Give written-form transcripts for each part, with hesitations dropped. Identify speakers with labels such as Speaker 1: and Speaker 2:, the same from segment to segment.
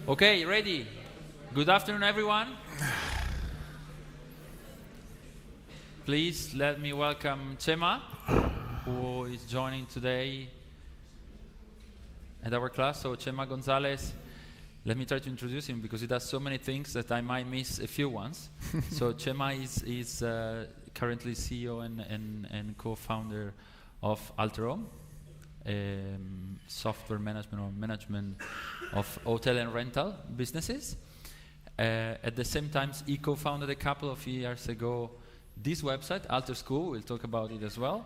Speaker 1: Okay, ready. Good afternoon, everyone. Please let me welcome Chema, who is joining today at our class. So Chema Gonzalez, let me try to introduce him because he does so many things that I might miss a few ones. So Chema is currently CEO and co-founder of Alterhome, software management or management of hotel and rental businesses. At the same time, he co-founded a couple of years ago this website, Alter School. We'll talk about it as well.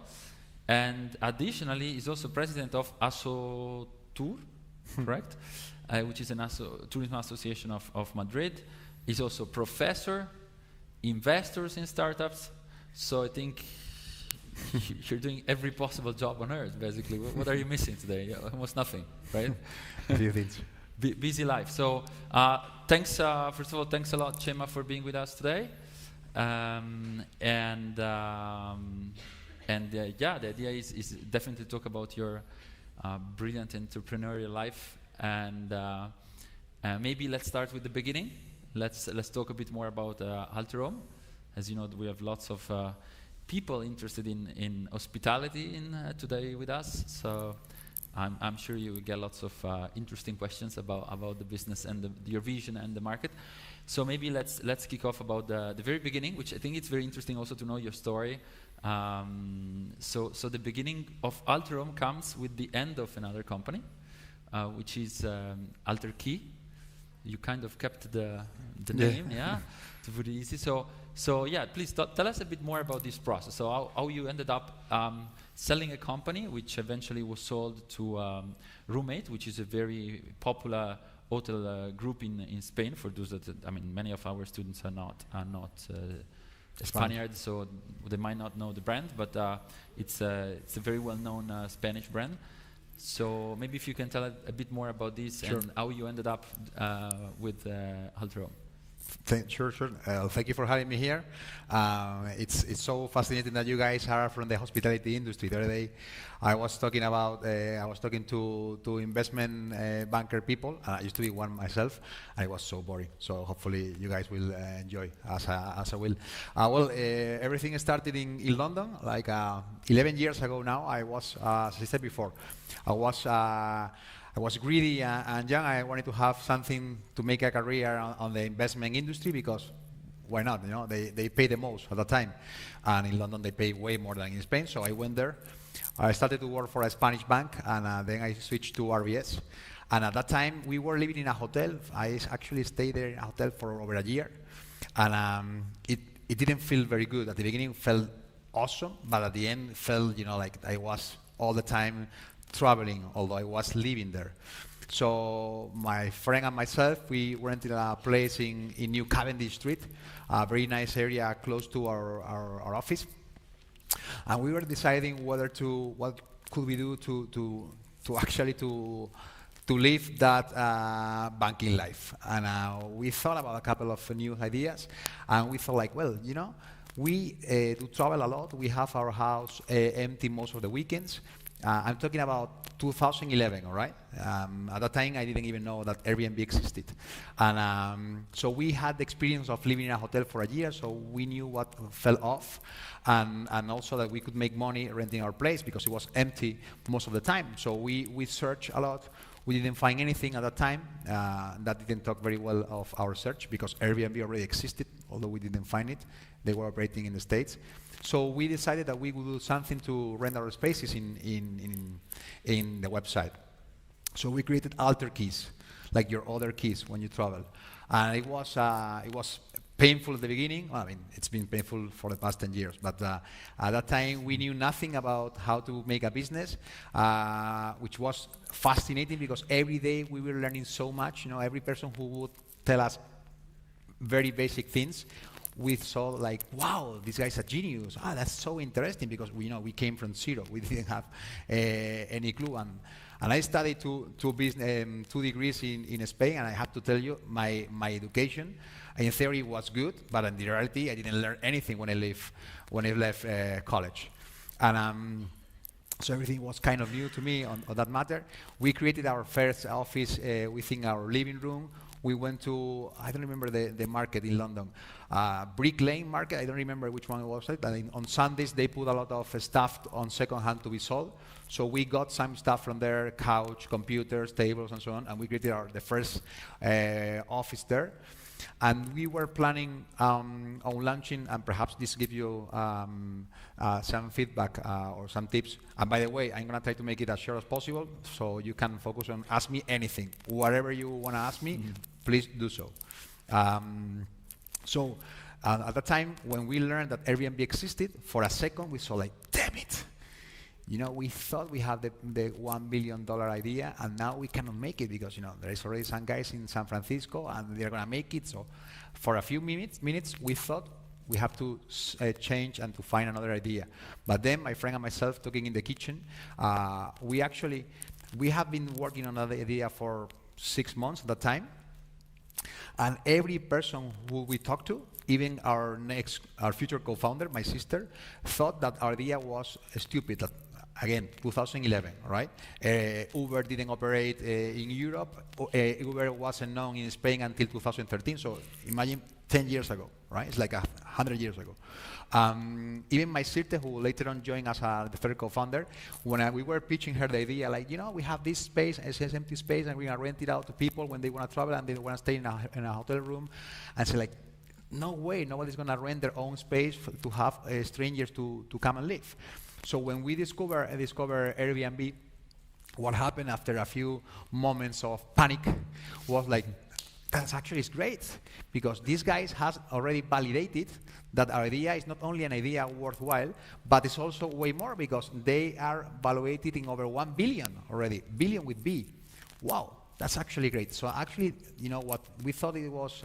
Speaker 1: And additionally, he's also president of Asso Tour, correct? Which is an tourism association of Madrid. He's also professor, investors in startups. So I think you're doing every possible job on earth, basically. What are you missing today? Yeah, almost nothing, right?
Speaker 2: A few things.
Speaker 1: Busy life. So thanks, first of all, thanks a lot, Chema, for being with us today. Yeah, the idea is definitely to talk about your brilliant entrepreneurial life, and maybe let's start with the beginning. Let's talk a bit more about Alterhome. As you know, we have lots of people interested in hospitality today with us, so I'm sure you will get lots of interesting questions about the business and your vision and the market. So maybe let's kick off about the very beginning, which I think it's very interesting also to know your story. So the beginning of Alterhome comes with the end of another company, which is Alter Key. You kind of kept the name, yeah, to put it easy. So yeah, please tell us a bit more about this process. So how you ended up selling a company, which eventually was sold to Roommate, which is a very popular hotel group in Spain. For those that, I mean, many of our students are not Spaniards, so they might not know the brand, but it's a very well-known Spanish brand. So maybe if you can tell a bit more about this. Sure. And how you ended up with Alterhome.
Speaker 2: Sure. Thank you for having me here. It's so fascinating that you guys are from the hospitality industry. The other day, I was talking to investment banker people. I used to be one myself, and it was so boring. So hopefully you guys will enjoy as I will. Everything started in London, like 11 years ago now. I was, as I said before, I was greedy and young. I wanted to have something to make a career on the investment industry because why not? You know, they pay the most at the time, and in London they pay way more than in Spain. So I went there. I started to work for a Spanish bank, and then I switched to RBS. And at that time we were living in a hotel. I actually stayed there in a hotel for over a year, and it didn't feel very good. At the beginning, it felt awesome, but at the end, it felt like I was all the time traveling, although I was living there. So my friend and myself, we rented a place in New Cavendish Street, a very nice area close to our office. And we were deciding what could we do to actually live that banking life. And we thought about a couple of new ideas, and we thought we do travel a lot. We have our house empty most of the weekends. I'm talking about 2011, all right? At that time, I didn't even know that Airbnb existed. And so we had the experience of living in a hotel for a year, so we knew what fell off, and also that we could make money renting our place because it was empty most of the time. So we searched a lot. We didn't find anything at that time. That didn't talk very well of our search because Airbnb already existed, although we didn't find it. They were operating in the States. So we decided that we would do something to rent our spaces in the website. So we created Alter Keys, like your other keys when you travel. And it was painful at the beginning. Well, I mean, it's been painful for the past 10 years. But at that time, we knew nothing about how to make a business, which was fascinating because every day we were learning so much. Every person who would tell us very basic things, we saw like, wow, this guy's a genius. That's so interesting because we came from zero. We didn't have any clue. And I studied two degrees in Spain, and I have to tell you, my education in theory was good, but in the reality, I didn't learn anything when I left college. And so everything was kind of new to me on that matter. We created our first office within our living room. We went to, I don't remember the market in London, Brick Lane Market, I don't remember which one it was. But on Sundays, they put a lot of stuff on second hand to be sold. So we got some stuff from there, couch, computers, tables, and so on, and we created the first office there. And we were planning on launching, and perhaps this gives you some feedback or some tips. And by the way, I'm going to try to make it as short as possible, so you can focus on ask me anything. Whatever you want to ask me, please do so. At the time, when we learned that Airbnb existed, for a second we saw like, damn it. You know, we thought we had the $1 billion idea, and now we cannot make it because, you know, there is already some guys in San Francisco, and they're going to make it. So for a few minutes, we thought we have to change and to find another idea. But then my friend and myself, talking in the kitchen, we have been working on another idea for 6 months at the time. And every person who we talked to, even our future co-founder, my sister, thought that our idea was stupid. That, again, 2011, right? Uber didn't operate in Europe. Uber wasn't known in Spain until 2013. So imagine 10 years ago, right? It's like 100 years ago. Even my sister, who later on joined as the third co-founder, when we were pitching her the idea, like, you know, we have this space, it's an empty space, and we're going to rent it out to people when they want to travel and they want to stay in a hotel room. And so, like, no way, nobody's going to rent their own space to have strangers to come and live. So when we discover Airbnb, what happened after a few moments of panic was like, that's actually is great, because these guys has already validated that our idea is not only an idea worthwhile, but it's also way more, because they are evaluated in over 1 billion already, billion with B. Wow, that's actually great. So actually, you know, what we thought it was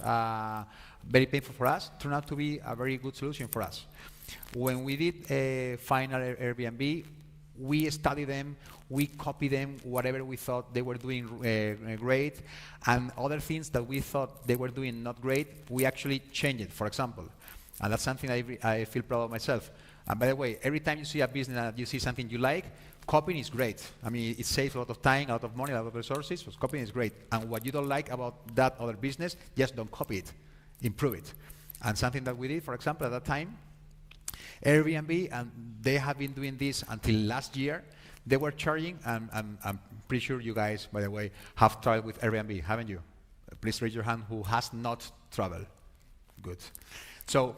Speaker 2: very painful for us turned out to be a very good solution for us. When we did a final Airbnb, we studied them, we copied them, whatever we thought they were doing great, and other things that we thought they were doing not great, we actually changed it, for example. And that's something I feel proud of myself. And by the way, every time you see a business and you see something you like, copying is great. I mean, it saves a lot of time, a lot of money, a lot of resources, so copying is great. And what you don't like about that other business, just don't copy it, improve it. And something that we did, for example, at that time, Airbnb, and they have been doing this until last year, they were charging, and I'm pretty sure you guys, by the way, have traveled with Airbnb, haven't you? Please raise your hand who has not traveled. Good. So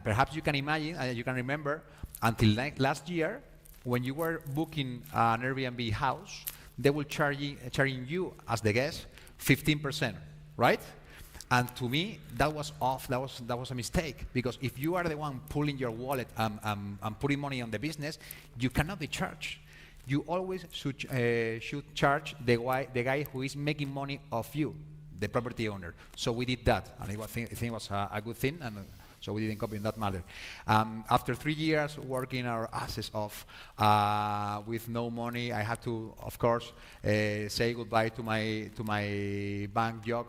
Speaker 2: perhaps you can imagine, you can remember, until last year, when you were booking an Airbnb house, they will charging you as the guest 15%, right? And to me, that was off. That was a mistake, because if you are the one pulling your wallet and putting money on the business, you cannot be charged. You always should charge the guy who is making money off you, the property owner. So we did that, and I think it was a good thing, and so we didn't copy in that matter. After 3 years working our asses off with no money, I had to, of course, say goodbye to my bank job,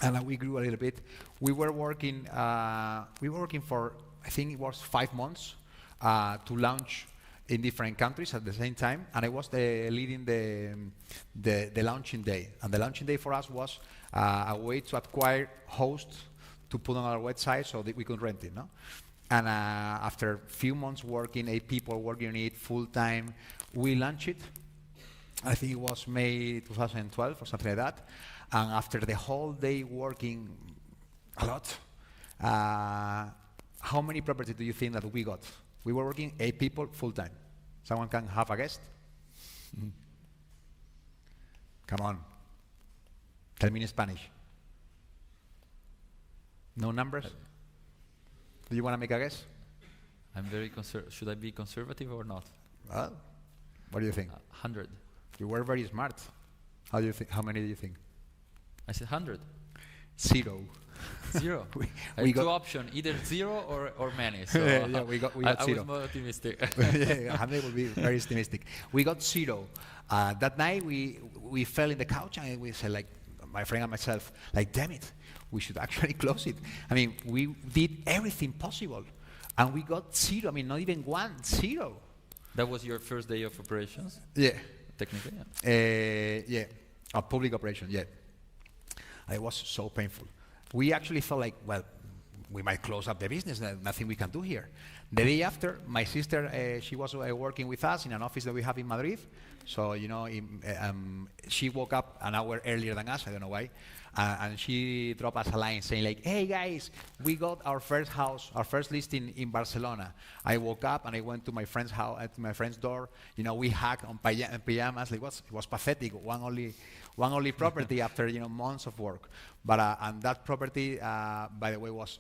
Speaker 2: and we grew a little bit. We were working for, I think it was 5 months to launch in different countries at the same time, and I was leading the launching day. And the launching day for us was a way to acquire hosts to put on our website so that we could rent it, no? And after a few months working, 8 people working on it full time, we launched it. I think it was May 2012 or something like that. And after the whole day working a lot, how many properties do you think that we got? We were working 8 people full time. Someone can have a guess? Come on. Tell me in Spanish. No numbers? Do you want to make a guess?
Speaker 1: I'm very should I be conservative or not?
Speaker 2: Well, what do you think?
Speaker 1: 100.
Speaker 2: You were very smart. How do you think? How many do you think?
Speaker 1: I said 100.
Speaker 2: 0.
Speaker 1: 0.
Speaker 2: we got
Speaker 1: two options, either 0 or many. So
Speaker 2: yeah, we got 0.
Speaker 1: I was more optimistic.
Speaker 2: Yeah, 100 would be very optimistic. We got 0. That night we fell in the couch and we said, like, my friend and myself, like, damn it, we should actually close it. I mean, we did everything possible, and we got 0. I mean, not even 1, 0.
Speaker 1: That was your first day of operations?
Speaker 2: Yeah.
Speaker 1: Technically, yeah.
Speaker 2: Yeah, a public operation, yeah. It was so painful. We actually thought like, well, we might close up the business, nothing we can do here. The day after, my sister, she was working with us in an office that we have in Madrid. So, she woke up an hour earlier than us, I don't know why, and she dropped us a line saying like, hey guys, we got our first house, our first listing in Barcelona. I woke up and I went to my friend's house, at my friend's door. We hugged on pajamas. Like, it was pathetic. One only property after months of work. But and that property, by the way, was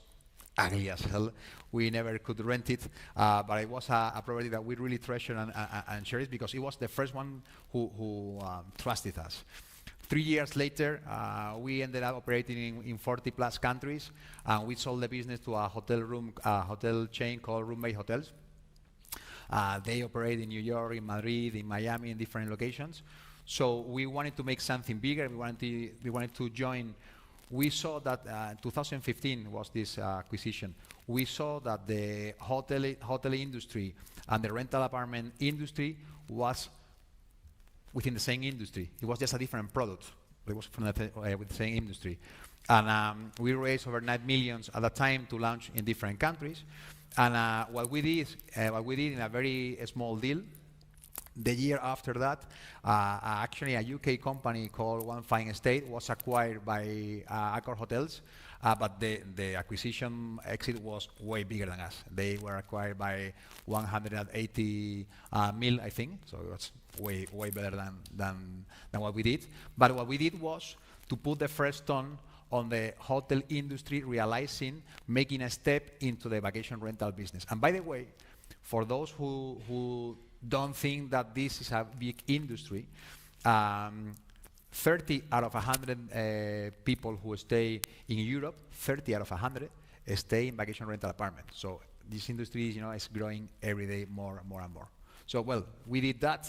Speaker 2: ugly as hell. We never could rent it, but it was a property that we really treasure and cherish because it was the first one who trusted us. 3 years later, we ended up operating in 40 plus countries, and we sold the business to a hotel chain called Roommate Hotels. They operate in New York, in Madrid, in Miami, in different locations. So we wanted to make something bigger. We wanted to join. We saw that 2015 was this acquisition. We saw that the hotel industry and the rental apartment industry was within the same industry. It was just a different product. It was from with the same industry. And we raised over 9 million at that time to launch in different countries. And what we did in a very small deal, the year after that, actually a UK company called One Fine Estate was acquired by Accor Hotels, but the acquisition exit was way bigger than us. They were acquired by 180 mil, I think, so it was way better than what we did. But what we did was to put the first stone on the hotel industry, making a step into the vacation rental business. And by the way, for those who don't think that this is a big industry, 30 out of 100 people who stay in Europe, 30 out of 100 stay in vacation rental apartments. So this industry, is growing every day more and more. So, well, we did that,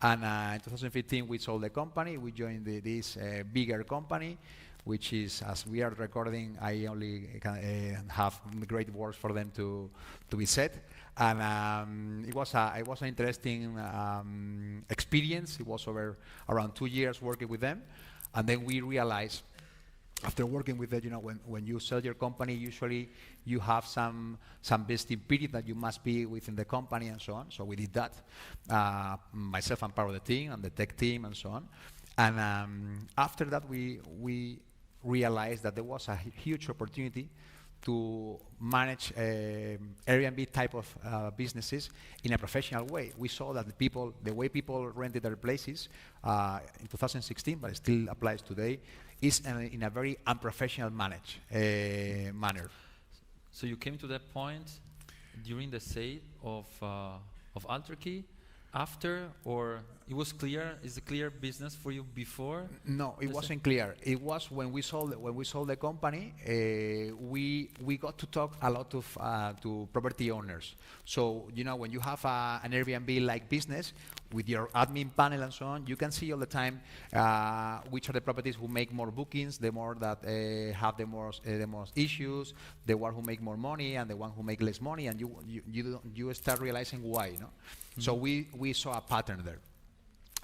Speaker 2: and in 2015 we sold the company. We joined this bigger company, which is, as we are recording, I only can have great words for them to be said. And it was an interesting experience. It was over around 2 years working with them, and then we realized, after working with it, when you sell your company, usually you have some vesting period that you must be within the company and so on. So we did that. Myself, I'm part of the team and the tech team and so on. And after that, we realized that there was a huge opportunity to manage Airbnb type of businesses in a professional way. We saw that the way people rented their places in 2016, but it still applies today, is in a very unprofessional manner.
Speaker 1: So you came to that point during the sale of Alterkey, after, or it was clear? Is it clear business for you before?
Speaker 2: No, it wasn't clear. It was when we sold the company. We got to talk a lot to property owners. So when you have an Airbnb-like business with your admin panel and so on, you can see all the time which are the properties who make more bookings, the more that have the most issues, the one who make more money, and the one who make less money, and you start realizing why. Mm-hmm. So we saw a pattern there.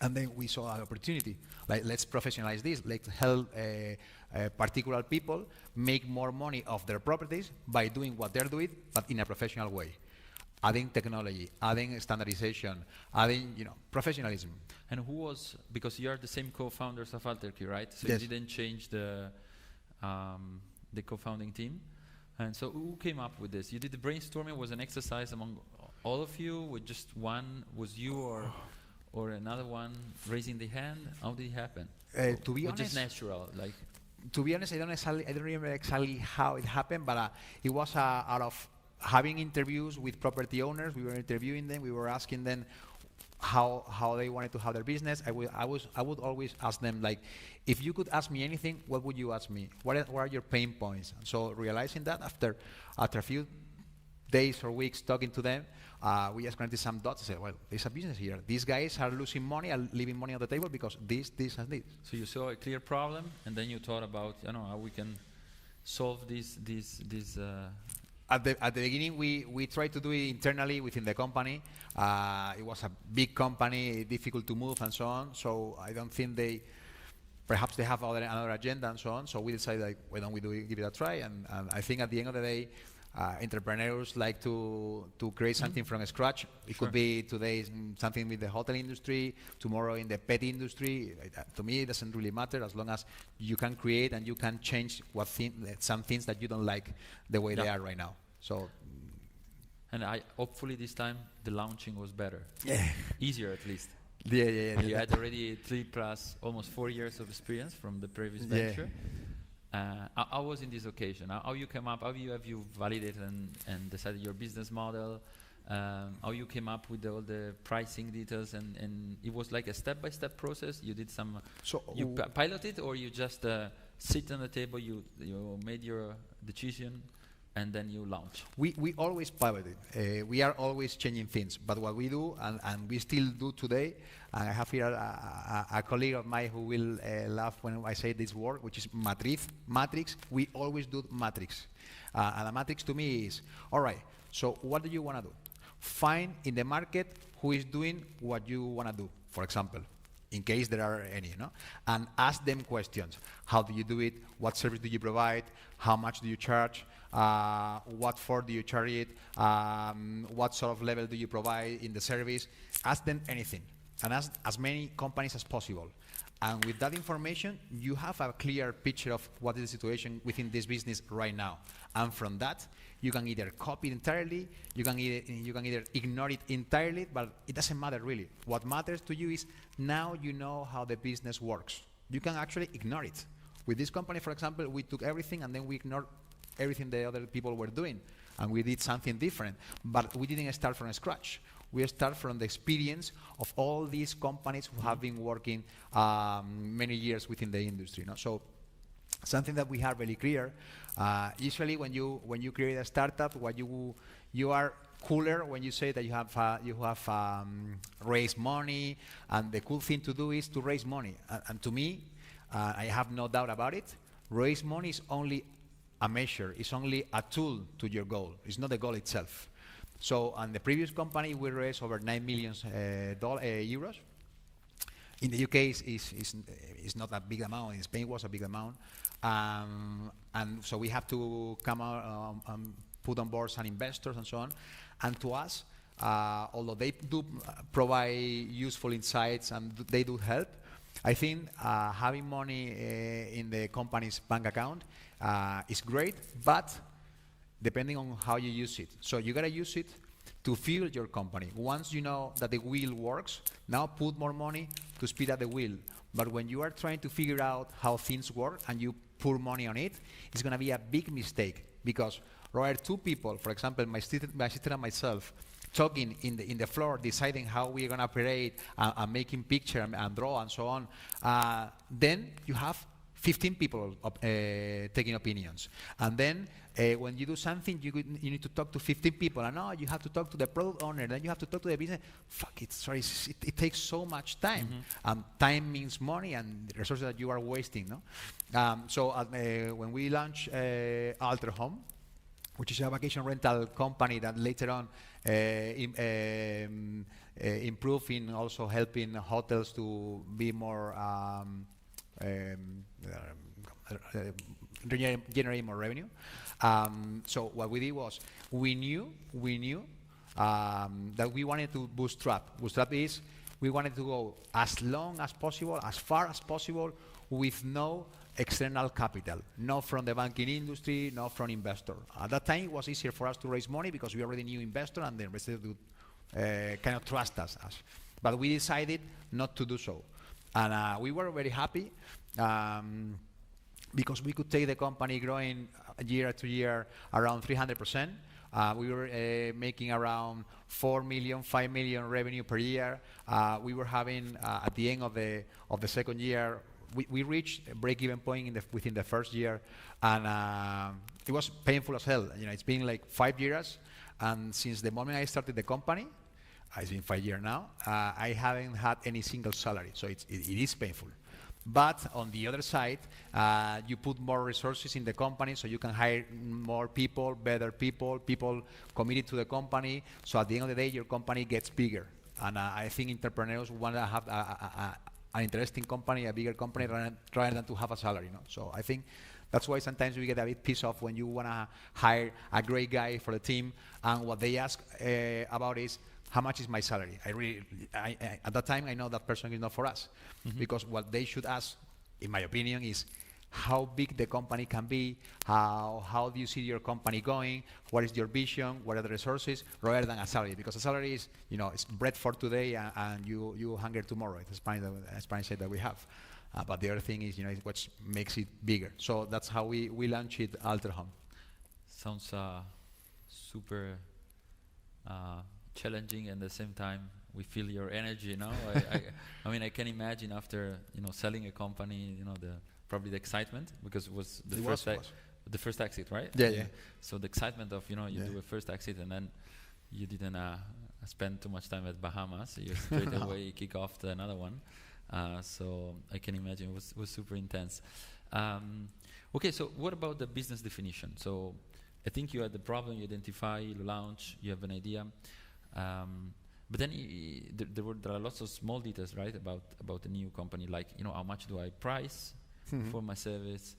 Speaker 2: And then we saw an opportunity, like, let's professionalize this. Let's help particular people make more money off their properties by doing what they're doing, but in a professional way. Adding technology, adding standardization, adding professionalism.
Speaker 1: And who was, because you are the same co-founders of Alterkey, right? So
Speaker 2: yes.
Speaker 1: You didn't change the co-founding team. And so who came up with this? You did the brainstorming, was an exercise among all of you, with just one, was you or another one raising the hand? How did it happen?
Speaker 2: To be honest,
Speaker 1: just natural, like.
Speaker 2: To be honest, I don't remember exactly how it happened, but it was out of having interviews with property owners. We were interviewing them. We were asking them how they wanted to have their business. I would always ask them, like, if you could ask me anything, what would you ask me? What are your pain points? And so realizing that after a few days or weeks talking to them, we just connected some dots and said, well, there's a business here. These guys are losing money and leaving money on the table because this, and this.
Speaker 1: So you saw a clear problem, and then you thought about, how we can solve this.
Speaker 2: At the beginning, we tried to do it internally within the company. It was a big company, difficult to move and so on. So I don't think perhaps they have another agenda and so on. So we decided, like, why don't we give it a try? And I think at the end of the day, entrepreneurs like to create something from scratch. It could be today something with the hotel industry, tomorrow in the pet industry. To me, it doesn't really matter as long as you can create and you can change some things that you don't like the way they are right now. So.
Speaker 1: And hopefully this time the launching was better.
Speaker 2: Yeah.
Speaker 1: Easier at least.
Speaker 2: Yeah.
Speaker 1: You had already 3+ almost 4 years of experience from the previous venture. How was in this occasion? How you came up? How have you validated and decided your business model? How you came up with all the pricing details? And it was like a step-by-step process. You did some. So you piloted, or you just sit on the table. You made your decision, and then you launch. We
Speaker 2: always piloted. We are always changing things. But what we do, and we still do today, and I have here a colleague of mine who will laugh when I say this word, which is matrix. We always do matrix. And a matrix to me is, all right, so what do you want to do? Find in the market who is doing what you want to do, for example, in case there are any, and ask them questions. How do you do it? What service do you provide? How much do you charge? What for do you charge it? What sort of level do you provide in the service? Ask them anything, and ask as many companies as possible. And with that information, you have a clear picture of what is the situation within this business right now. And from that, you can either copy it entirely, you can either ignore it entirely, but it doesn't matter really. What matters to you is now you know how the business works. You can actually ignore it. With this company, for example, we took everything and then we ignored everything the other people were doing, and we did something different. But we didn't start from scratch. We start from the experience of all these companies who have been working many years within the industry. So something that we have really clear. Usually, when you create a startup, what you are cooler when you say that you have raised money, and the cool thing to do is to raise money. And to me, I have no doubt about it. Raise money is only a measure. It's only a tool to your goal. It's not the goal itself. So, on the previous company, we raised over 9 million euros. In the UK, it's not a big amount. In Spain, it was a big amount. And so we have to come out and put on board some investors and so on. And to us, although they do provide useful insights and they do help, I think having money in the company's bank account is great, but depending on how you use it. So you gotta use it to fuel your company. Once you know that the wheel works, now put more money to speed up the wheel. But when you are trying to figure out how things work and you pour money on it, it's gonna be a big mistake, because there are two people, for example, my sister and myself, talking in the floor, deciding how we're gonna operate and making picture and draw and so on. Then you have 15 people taking opinions. And then when you do something, you need to talk to 15 people. And now you have to talk to the product owner. Then you have to talk to the business. It takes so much time. Time means money and resources that you are wasting. So when we launched Alterhome, which is a vacation rental company that later on improved in also helping hotels to be more generate more revenue. So what we did was we knew that we wanted to bootstrap. Bootstrap is we wanted to go as long as possible, as far as possible, with no external capital, not from the banking industry, not from investor. At that time, it was easier for us to raise money because we already knew investor and the investor would kind of trust us. But we decided not to do so. And we were very happy because we could take the company growing year to year around 300%. We were making around 4 million, 5 million revenue per year. We were having, at the end of the second year, we reached a break-even point within the first year, and it was painful as hell. It's been like 5 years, and since the moment I started the company, it's been 5 years now, I haven't had any single salary, so it is painful. But on the other side, you put more resources in the company so you can hire more people, better people committed to the company, so at the end of the day, your company gets bigger. And I think entrepreneurs want to have an interesting company, a bigger company, rather than to have a salary. So I think that's why sometimes we get a bit pissed off when you want to hire a great guy for the team, and what they ask about is, how much is my salary? At that time, I know that person is not for us, because what they should ask, in my opinion, is how big the company can be, how do you see your company going, what is your vision, what are the resources, rather than a salary. Because a salary is, it's bread for today and you hunger tomorrow. It's a Spanish say that we have. But the other thing is, is what makes it bigger. So that's how we launched it, Alterhome.
Speaker 1: Sounds super challenging, and at the same time we feel your energy. I mean, I can imagine after selling a company, probably the excitement, because it was the first exit, right?
Speaker 2: Yeah.
Speaker 1: So the excitement of do a first exit, and then you didn't spend too much time at Bahamas. You straight away kick off to another one. So I can imagine it was super intense. Okay, so what about the business definition? So I think you had the problem, you identify, you launch, you have an idea. But then there are lots of small details, right, about a new company, like how much do I price for my service,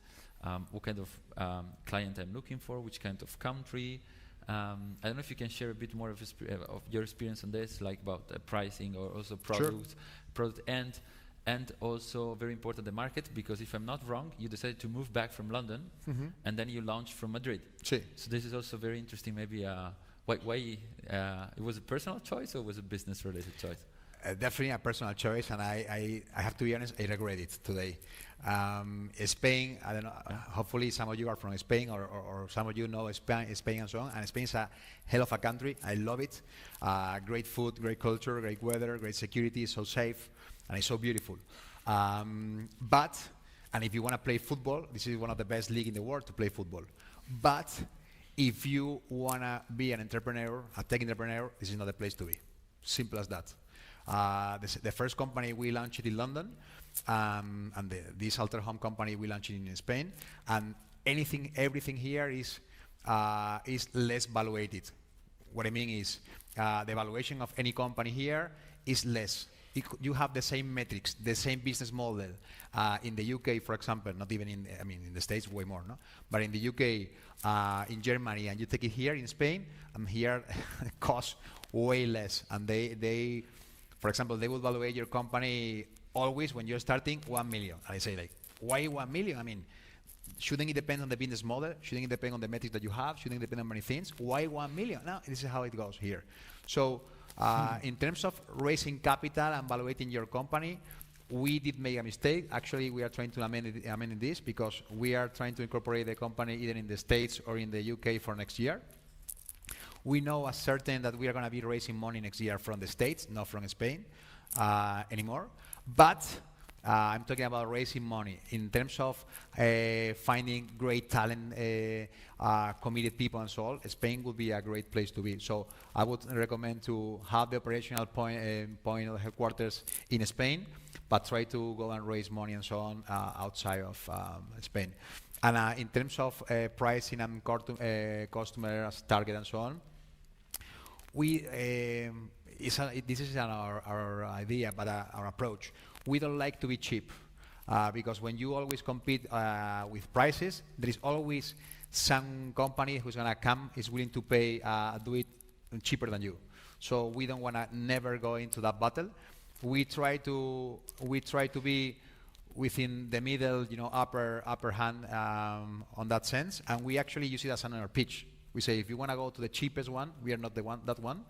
Speaker 1: what kind of client I'm looking for, which kind of country. I don't know if you can share a bit more of your experience on this, like about pricing or also product and also very important, the market, because if I'm not wrong, you decided to move back from London and then you launched from Madrid.
Speaker 2: Sí.
Speaker 1: So this is also very interesting. Maybe why it was a personal choice or was a business-related choice?
Speaker 2: Definitely a personal choice, and I have to be honest, I regret it today. Spain, I don't know, hopefully some of you are from Spain or some of you know Spain and so on, and Spain is a hell of a country. I love it. Great food, great culture, great weather, great security, so safe, and it's so beautiful. And if you want to play football, this is one of the best leagues in the world to play football. But if you want to be an entrepreneur, a tech entrepreneur, this is not the place to be. Simple as that. The first company we launched it in London, and this Alterhome company we launched it in Spain, and everything here is less valuated. What I mean is the valuation of any company here is less. You have the same metrics, the same business model. In the UK, for example, not even in the States, way more, no? But in the UK, in Germany, and you take it here in Spain, and here it costs way less. And they, for example, they will evaluate your company always when you're starting 1 million. And I say, like, why 1 million? I mean, shouldn't it depend on the business model? Shouldn't it depend on the metrics that you have? Shouldn't it depend on many things? Why 1 million? No, this is how it goes here. So in terms of raising capital and evaluating your company, we did make a mistake. Actually, we are trying to amend this because we are trying to incorporate the company either in the States or in the UK for next year. We know as certain that we are going to be raising money next year from the States, not from Spain anymore. But I'm talking about raising money in terms of finding great talent, committed people and so on. Spain would be a great place to be. So I would recommend to have the operational point of headquarters in Spain, but try to go and raise money and so on outside of Spain. And in terms of pricing and customer target and so on, this is our idea, but our approach. We don't like to be cheap because when you always compete with prices, there is always some company who's going to come, is willing to pay, do it cheaper than you. So we don't want to never go into that battle. We try to be within the middle, upper hand on that sense, and we actually use it as another pitch. We say if you want to go to the cheapest one, we are not that one.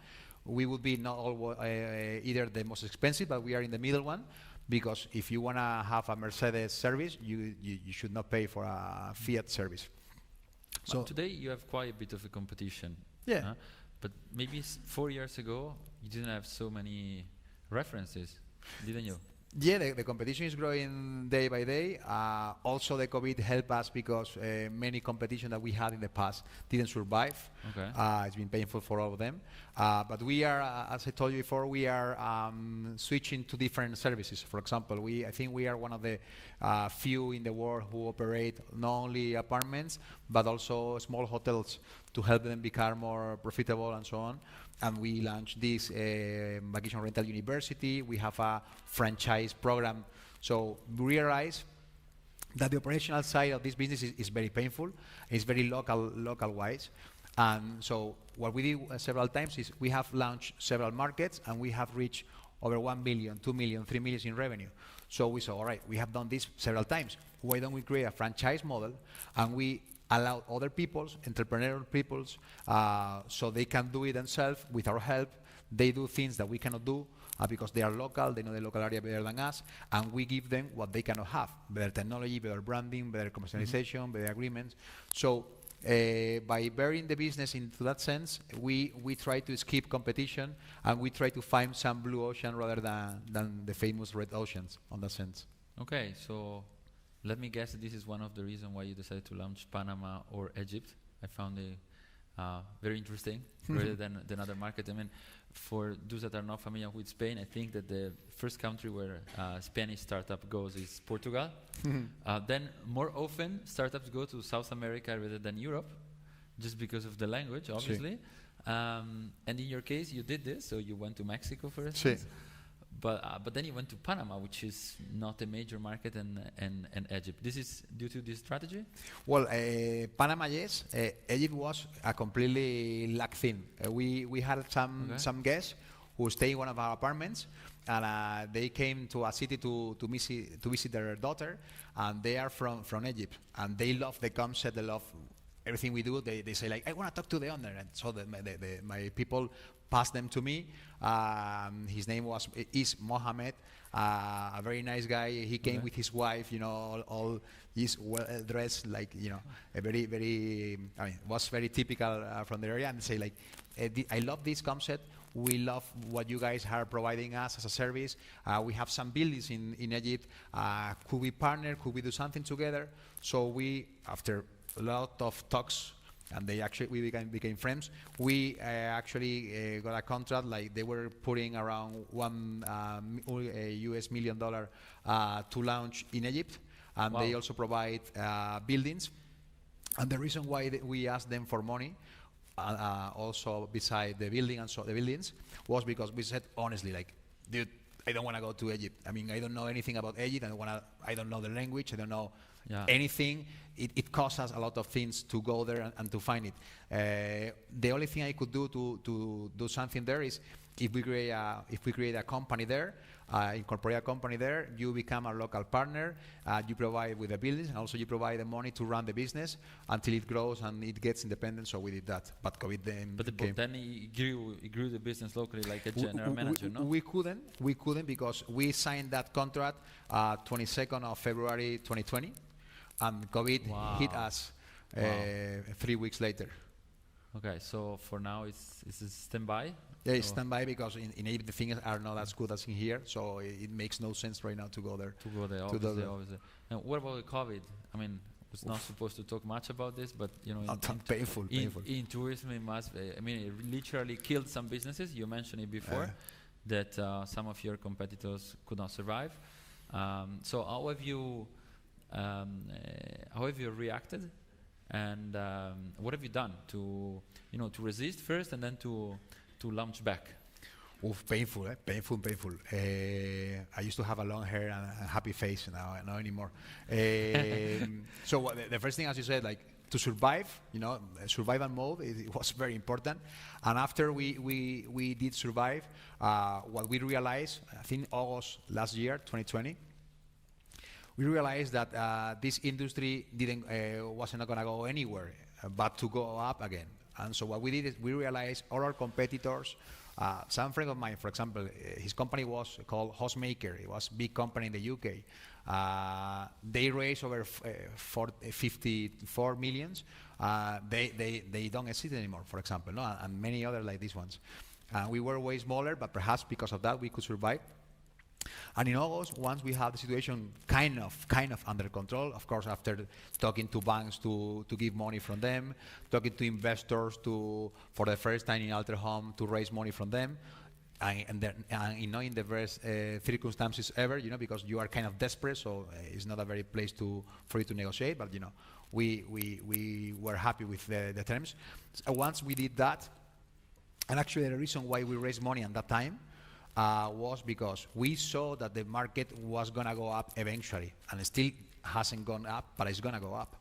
Speaker 2: We would be not either the most expensive, but we are in the middle one, because if you want to have a Mercedes service, you should not pay for a Fiat service.
Speaker 1: So today you have quite a bit of a competition.
Speaker 2: Yeah.
Speaker 1: But maybe 4 years ago you didn't have so many references, didn't you?
Speaker 2: Yeah, the competition is growing day by day. Also, the COVID helped us because many competition that we had in the past didn't survive.
Speaker 1: Okay.
Speaker 2: It's been painful for all of them. But we are, as I told you before, we are switching to different services. For example, I think we are one of the few in the world who operate not only apartments, but also small hotels to help them become more profitable and so on. And we launched this vacation rental university. We have a franchise program. So we realize that the operational side of this business is very painful. It's very local-wise. And so what we did several times is we have launched several markets and we have reached over 1 million, 2 million, 3 million in revenue. So we said, all right, we have done this several times. Why don't we create a franchise model and we allow other peoples, entrepreneurial peoples, so they can do it themselves with our help. They do things that we cannot do because they are local, they know the local area better than us, and we give them what they cannot have: better technology, better branding, better commercialization, better agreements. So by burying the business into that sense, we try to skip competition and we try to find some blue ocean rather than the famous red oceans on that sense.
Speaker 1: Okay, so let me guess that this is one of the reasons why you decided to launch Panama or Egypt. I found it very interesting rather than other markets. I mean, for those that are not familiar with Spain, I think that the first country where Spanish startup goes is Portugal. Then more often startups go to South America rather than Europe, just because of the language, obviously. And in your case, you did this, so you went to Mexico, for instance. But then you went to Panama, which is not a major market, and Egypt. This is due to this strategy?
Speaker 2: Well, Panama, yes. Egypt was a completely luck thing. We had some guests who stayed in one of our apartments, and they came to a city to visit their daughter, and they are from Egypt, and they love the concept, they love everything we do. They say, like, I want to talk to the owner, and so my people passed them to me. His name is Mohammed, a very nice guy. He came with his wife, all he's well dressed, like, a very, was very typical from the area, and say, like, I love this concept. We love what you guys are providing us as a service. We have some buildings in Egypt. Could we partner? Could we do something together? So we, after a lot of talks, and we became friends. We actually got a contract. Like, they were putting around $1 million to launch in Egypt, and they also provide buildings. And the reason why we asked them for money, also beside the building and so the buildings, was because we said honestly, like, dude, I don't want to go to Egypt. I mean, I don't know anything about Egypt. I don't know the language. I don't know anything. It costs us a lot of things to go there and to find it. The only thing I could do to do something there is if we create a company there, incorporate a company there, you become a local partner, you provide with the buildings, and also you provide the money to run the business until it grows and it gets independent. So we did that. But COVID then came.
Speaker 1: Then he grew the business locally like a general manager, no?
Speaker 2: We couldn't because we signed that contract 22nd of February 2020, and COVID hit us 3 weeks later.
Speaker 1: Okay, so for now it's a standby?
Speaker 2: Yeah, it's standby because in Egypt the things are not as good as in here, so it makes no sense right now to go there.
Speaker 1: Obviously. And what about COVID? I mean, was not supposed to talk much about this, but
Speaker 2: painful.
Speaker 1: In tourism, it must. I mean, it literally killed some businesses. You mentioned it before that some of your competitors could not survive. So how have you reacted, and what have you done to resist first and then to launch back?
Speaker 2: Painful. I used to have a long hair and a happy face, now not anymore. So the first thing, as you said, like, to survive, survival mode, it was very important. And after we did survive, what we realized, I think August last year, 2020, we realized that this industry wasn't going to go anywhere, but to go up again. And so what we did is we realized all our competitors. Some friend of mine, for example, his company was called Hostmaker. It was a big company in the UK. They raised over 54 millions. They don't exist anymore, for example, no? And many others like these ones. We were way smaller, but perhaps because of that we could survive. And in August, once we had the situation kind of under control, of course, after talking to banks to give money from them, talking to investors for the first time in Alterhome to raise money from them, and in the best circumstances ever, because you are kind of desperate, so it's not a very place for you to negotiate. But we were happy with the terms. So once we did that, and actually the reason why we raised money at that time was because we saw that the market was going to go up eventually, and it still hasn't gone up, but it's going to go up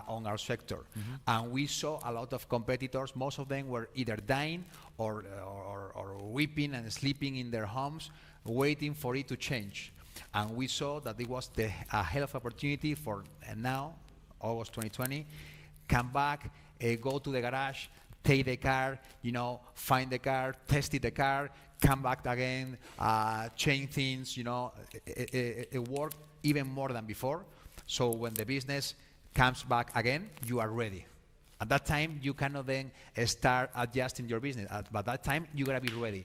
Speaker 2: on our sector. And we saw a lot of competitors. Most of them were either dying or weeping and sleeping in their homes, waiting for it to change. And we saw that it was a hell of opportunity for now, August 2020, come back, go to the garage, take the car, find the car, test the car, come back again, change things, it worked even more than before. So when the business comes back again, you are ready. At that time, you cannot then start adjusting your business. But at that time, you gotta be ready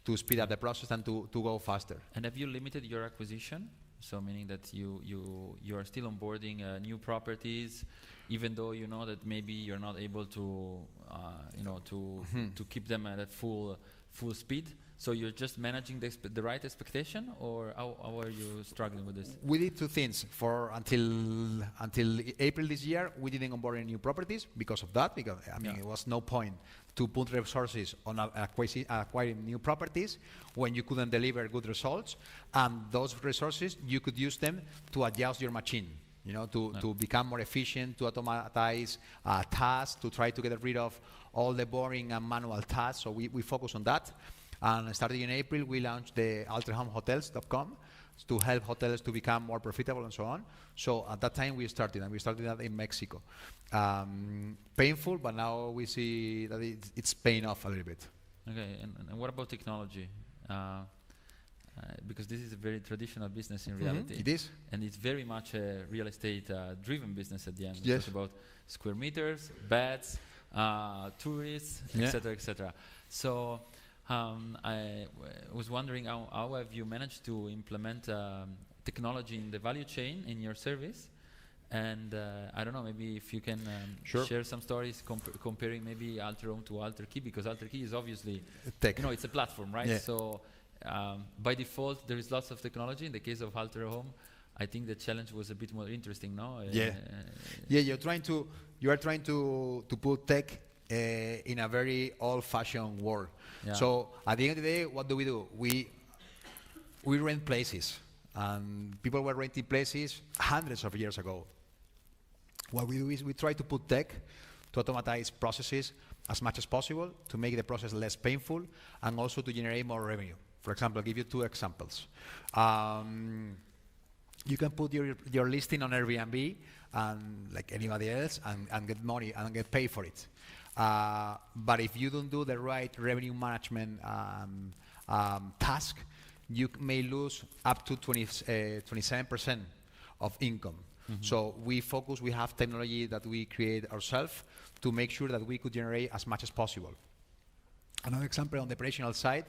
Speaker 2: to speed up the process and to go faster.
Speaker 1: And have you limited your acquisition? So meaning that you are still onboarding new properties, even though you know that maybe you're not able to to keep them at full speed. So you're just managing the right expectation, or how are you struggling with this?
Speaker 2: We did two things. Until April this year, we didn't onboard any new properties because of that. Because it was no point to put resources on acquiring new properties when you couldn't deliver good results, and those resources you could use them to adjust your machine. To become more efficient, to automatize tasks, to try to get rid of all the boring and manual tasks. So we focus on that. And starting in April, we launched the alterhomehotels.com to help hotels to become more profitable and so on. So at that time, we started that in Mexico. Painful, but now we see that it's paying off a little bit.
Speaker 1: Okay, and what about technology? Because this is a very traditional business in reality.
Speaker 2: It is.
Speaker 1: And it's very much a real estate driven business at the end.
Speaker 2: Yes.
Speaker 1: It's about square meters, beds, tourists, etc., etc. So I was wondering how have you managed to implement technology in the value chain in your service? And I don't know, maybe if you can share some stories comparing maybe Alterhome to Alterkey, because Alterkey is obviously
Speaker 2: tech.
Speaker 1: It's a platform, right?
Speaker 2: Yeah.
Speaker 1: So by default, there is lots of technology. In the case of Alterhome, I think the challenge was a bit more interesting, no?
Speaker 2: You are trying to put tech in a very old-fashioned world. Yeah. So at the end of the day, what do? We rent places, and people were renting places hundreds of years ago. What we do is we try to put tech to automatize processes as much as possible, to make the process less painful, and also to generate more revenue. For example, I'll give you two examples. You can put your listing on Airbnb and like anybody else and get money and get paid for it. But if you don't do the right revenue management task, you may lose up to 27% of income. So we have technology that we create ourselves to make sure that we could generate as much as possible. Another example on the operational side,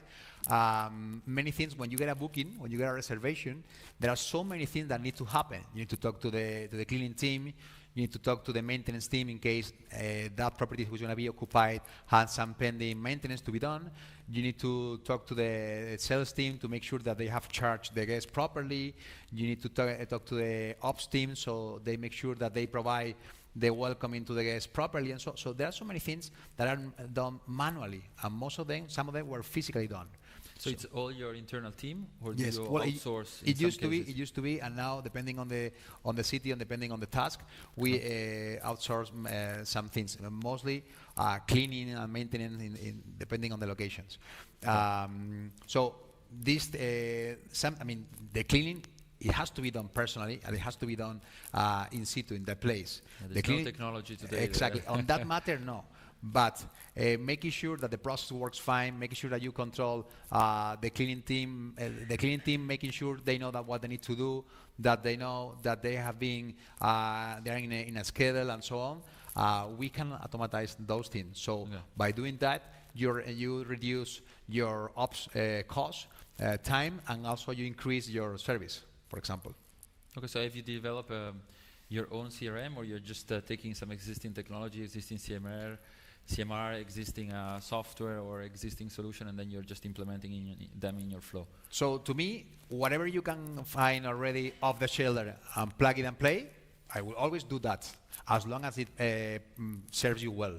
Speaker 2: many things, when you get a booking, when you get a reservation, there are so many things that need to happen. You need to talk to the cleaning team, you need to talk to the maintenance team in case that property who's going to be occupied has some pending maintenance to be done. You need to talk to the sales team to make sure that they have charged the guests properly. You need to talk to the ops team so they make sure that they provide the welcoming to the guests properly. And so there are so many things that are done manually, and some of them were physically done.
Speaker 1: So it's all your internal team, or do
Speaker 2: yes,
Speaker 1: you
Speaker 2: well,
Speaker 1: outsource?
Speaker 2: It used to be, and now depending on the city and depending on the task, we outsource some things, mostly cleaning and maintenance, depending on the locations. So this, the cleaning, it has to be done personally, and it has to be done in situ, in the place.
Speaker 1: Yeah, there's no technology today.
Speaker 2: Exactly. On that matter, no. But making sure that the process works fine, making sure that you control the cleaning team, making sure they know that what they need to do, that they know that they have been they're in a schedule and so on. We can automatize those things. So by doing that, you reduce your ops cost, time, and also you increase your service, for example.
Speaker 1: Okay, so if you develop your own CRM, or you're just taking some existing technology, existing CMR, existing software or existing solution, and then you're just implementing them in your flow?
Speaker 2: So to me, whatever you can find already off the shelf and plug it and play, I will always do that as long as it serves you well.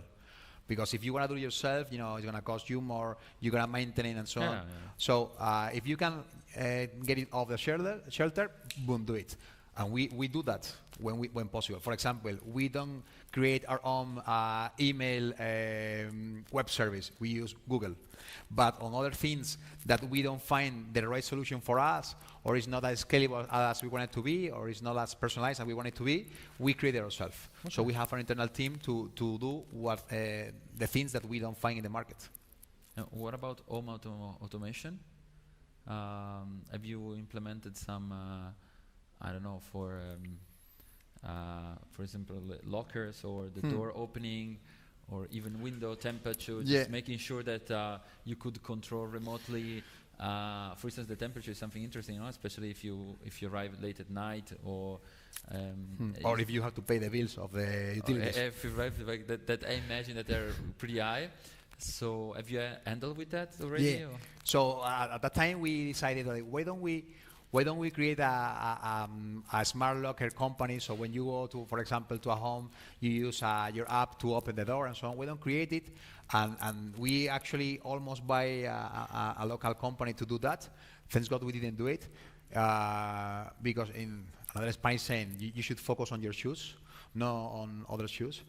Speaker 2: Because if you want to do it yourself, you know, it's going to cost you more, you're going to maintain it and so on. So if you can get it off the shelter, boom, do it. And we do that when possible. For example, we don't create our own email web service. We use Google. But on other things that we don't find the right solution for us, or is not as scalable as we want it to be, or is not as personalized as we want it to be, we create it ourselves. Okay. So we have an internal team to do what the things that we don't find in the market.
Speaker 1: What about home automation? Have you implemented some, I don't know, for example, lockers or the door opening, or even window temperature, just making sure that you could control remotely. For instance, the temperature is something interesting, you know, especially if you arrive late at night, or
Speaker 2: if you have to pay the bills of the utilities.
Speaker 1: If you arrive like that, I imagine that they're pretty high. So have you handled with that already?
Speaker 2: Yeah. So at that time we decided, like, why don't we create a smart locker company? So when you go to, for example, to a home, you use your app to open the door and so on. We don't create it, and we actually almost buy a local company to do that. Thanks God we didn't do it, because in another Spanish saying, you should focus on your shoes, not on other shoes.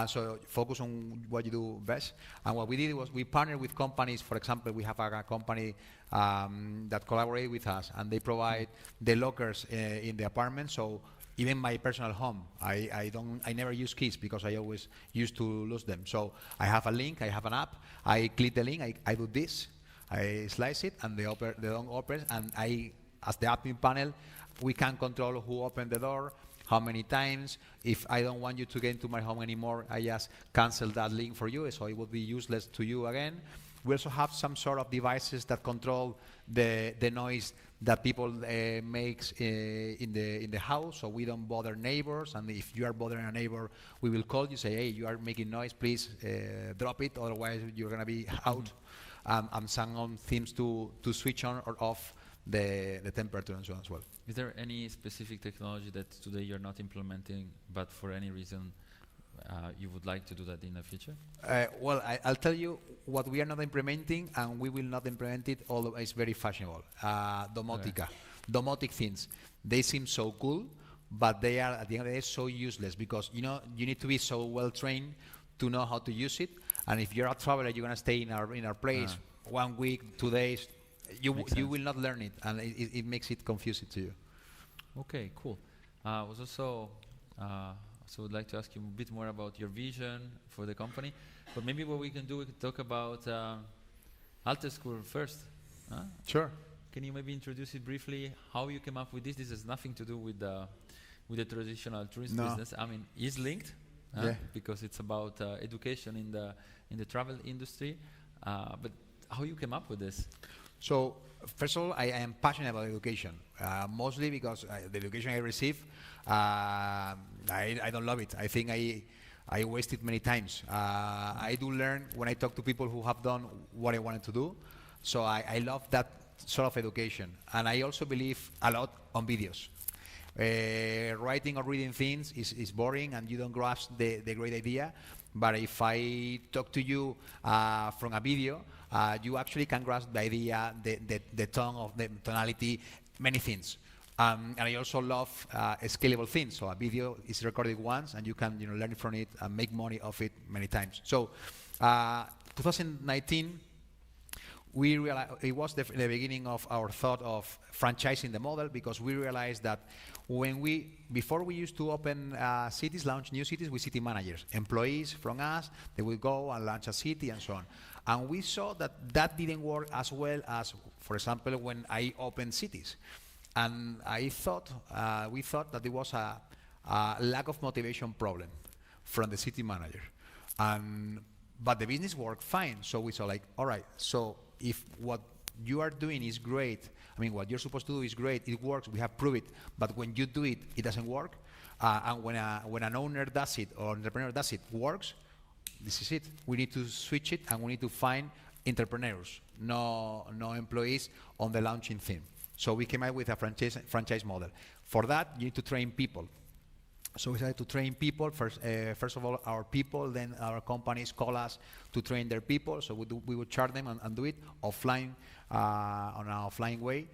Speaker 2: So focus on what you do best. And what we did was we partnered with companies. For example, we have a company that collaborate with us, and they provide the lockers in the apartment. So even my personal home, I never use keys because I always used to lose them. So I have a link, I have an app, I click the link, I do this, I slice it, and the door opens, and as the admin panel, we can control who opened the door, how many times. If I don't want you to get into my home anymore, I just cancel that link for you, so it will be useless to you again. We also have some sort of devices that control the noise that people makes in the house, so we don't bother neighbors. And if you are bothering a neighbor, we will call you, say, hey, you are making noise, please drop it, otherwise you're going to be out. And some themes to switch on or off the temperature and so on as well.
Speaker 1: Is there any specific technology that today you're not implementing, but for any reason you would like to do that in the future?
Speaker 2: Well, I'll tell you what we are not implementing, and we will not implement it, although it's very fashionable. Domotica. Domotic things. They seem so cool, but they are, at the end of the day, so useless, because you need to be so well trained to know how to use it. And if you're a traveler, you're going to stay in our place 1 week, 2 days. You will not learn it, and it makes it confusing to you.
Speaker 1: Okay, cool. Was also would like to ask you a bit more about your vision for the company, but maybe what we can do, we can talk about Alter School first.
Speaker 2: Sure.
Speaker 1: Can you maybe introduce it briefly? How you came up with this? This has nothing to do with the traditional tourist business. I mean, it's linked because it's about education in the travel industry. But how you came up with this?
Speaker 2: So, first of all, I am passionate about education, mostly because the education I receive, I don't love it. I think I waste it many times. I do learn when I talk to people who have done what I wanted to do, so I love that sort of education. And I also believe a lot on videos. Writing or reading things is boring, and you don't grasp the great idea. But if I talk to you from a video, you actually can grasp the idea, the tone of the tonality, many things. And I also love scalable things. So a video is recorded once, and you can learn from it and make money off it many times. So 2019, we realized it was the beginning of our thought of franchising the model, because we realized that before we used to open cities, launch new cities with city managers, employees from us, they will go and launch a city and so on. And we saw that didn't work as well as, for example, when I opened cities. And we thought that there was a lack of motivation problem from the city manager. But the business worked fine, so we saw, like, all right, so if what you are doing is great, I mean, what you're supposed to do is great, it works, we have proved it, but when you do it, it doesn't work, and when an owner does it or an entrepreneur does it, works, this is it. We need to switch it, and we need to find entrepreneurs, no employees on the launching theme. So we came out with a franchise model. For that, you need to train people. So we started to train people first of all our people, then our companies call us to train their people. So we would charge them and do it offline, on an offline way.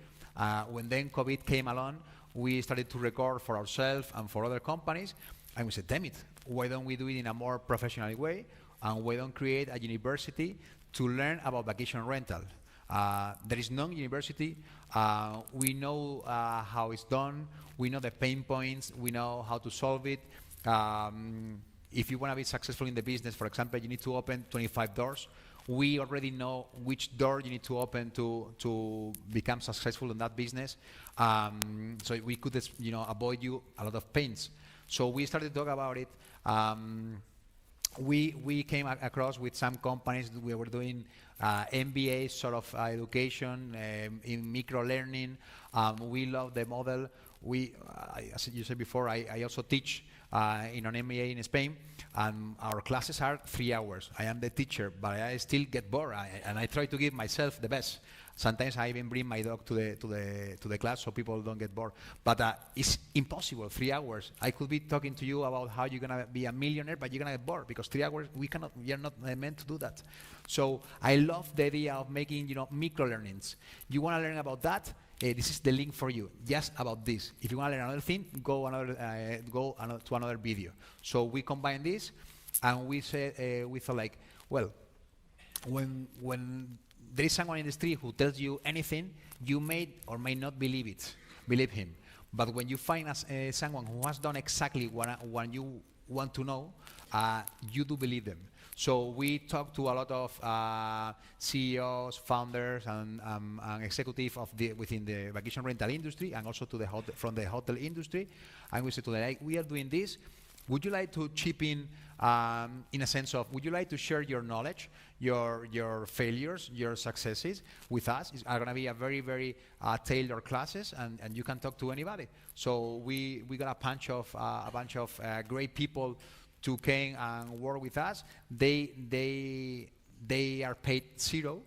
Speaker 2: When then COVID came along, we started to record for ourselves and for other companies, and we said, damn it, why don't we do it in a more professional way, and why don't create a university to learn about vacation rental. There is no university. We know how it's done. We know the pain points. We know how to solve it. If you want to be successful in the business, for example, you need to open 25 doors. We already know which door you need to open to become successful in that business. So we could, avoid you a lot of pains. So we started to talk about it. We came across with some companies. We were doing MBA sort of education in micro learning. We love the model. As you said before, I also teach in an MBA in Spain, and our classes are 3 hours. I am the teacher, but I still get bored, and I try to give myself the best. Sometimes I even bring my dog to the class so people don't get bored. But it's impossible. 3 hours. I could be talking to you about how you're gonna be a millionaire, but you're gonna get bored because 3 hours we are not meant to do that. So I love the idea of making micro learnings. You want to learn about that? This is the link for you. Just about this. If you want to learn another thing, go to another video. So we combine this, and we thought like, well, when there is someone in the street who tells you anything, you may or may not believe him. But when you find someone who has done exactly what you want to know, you do believe them. So we talk to a lot of CEOs, founders, and executives within the vacation rental industry, and also from the hotel industry. And we say to them, like, we are doing this. Would you like to chip in a sense of, would you like to share your knowledge, your failures, your successes with us? It's going to be a very, very tailored classes, and you can talk to anybody. So we got a bunch of great people to came and work with us. They are paid zero.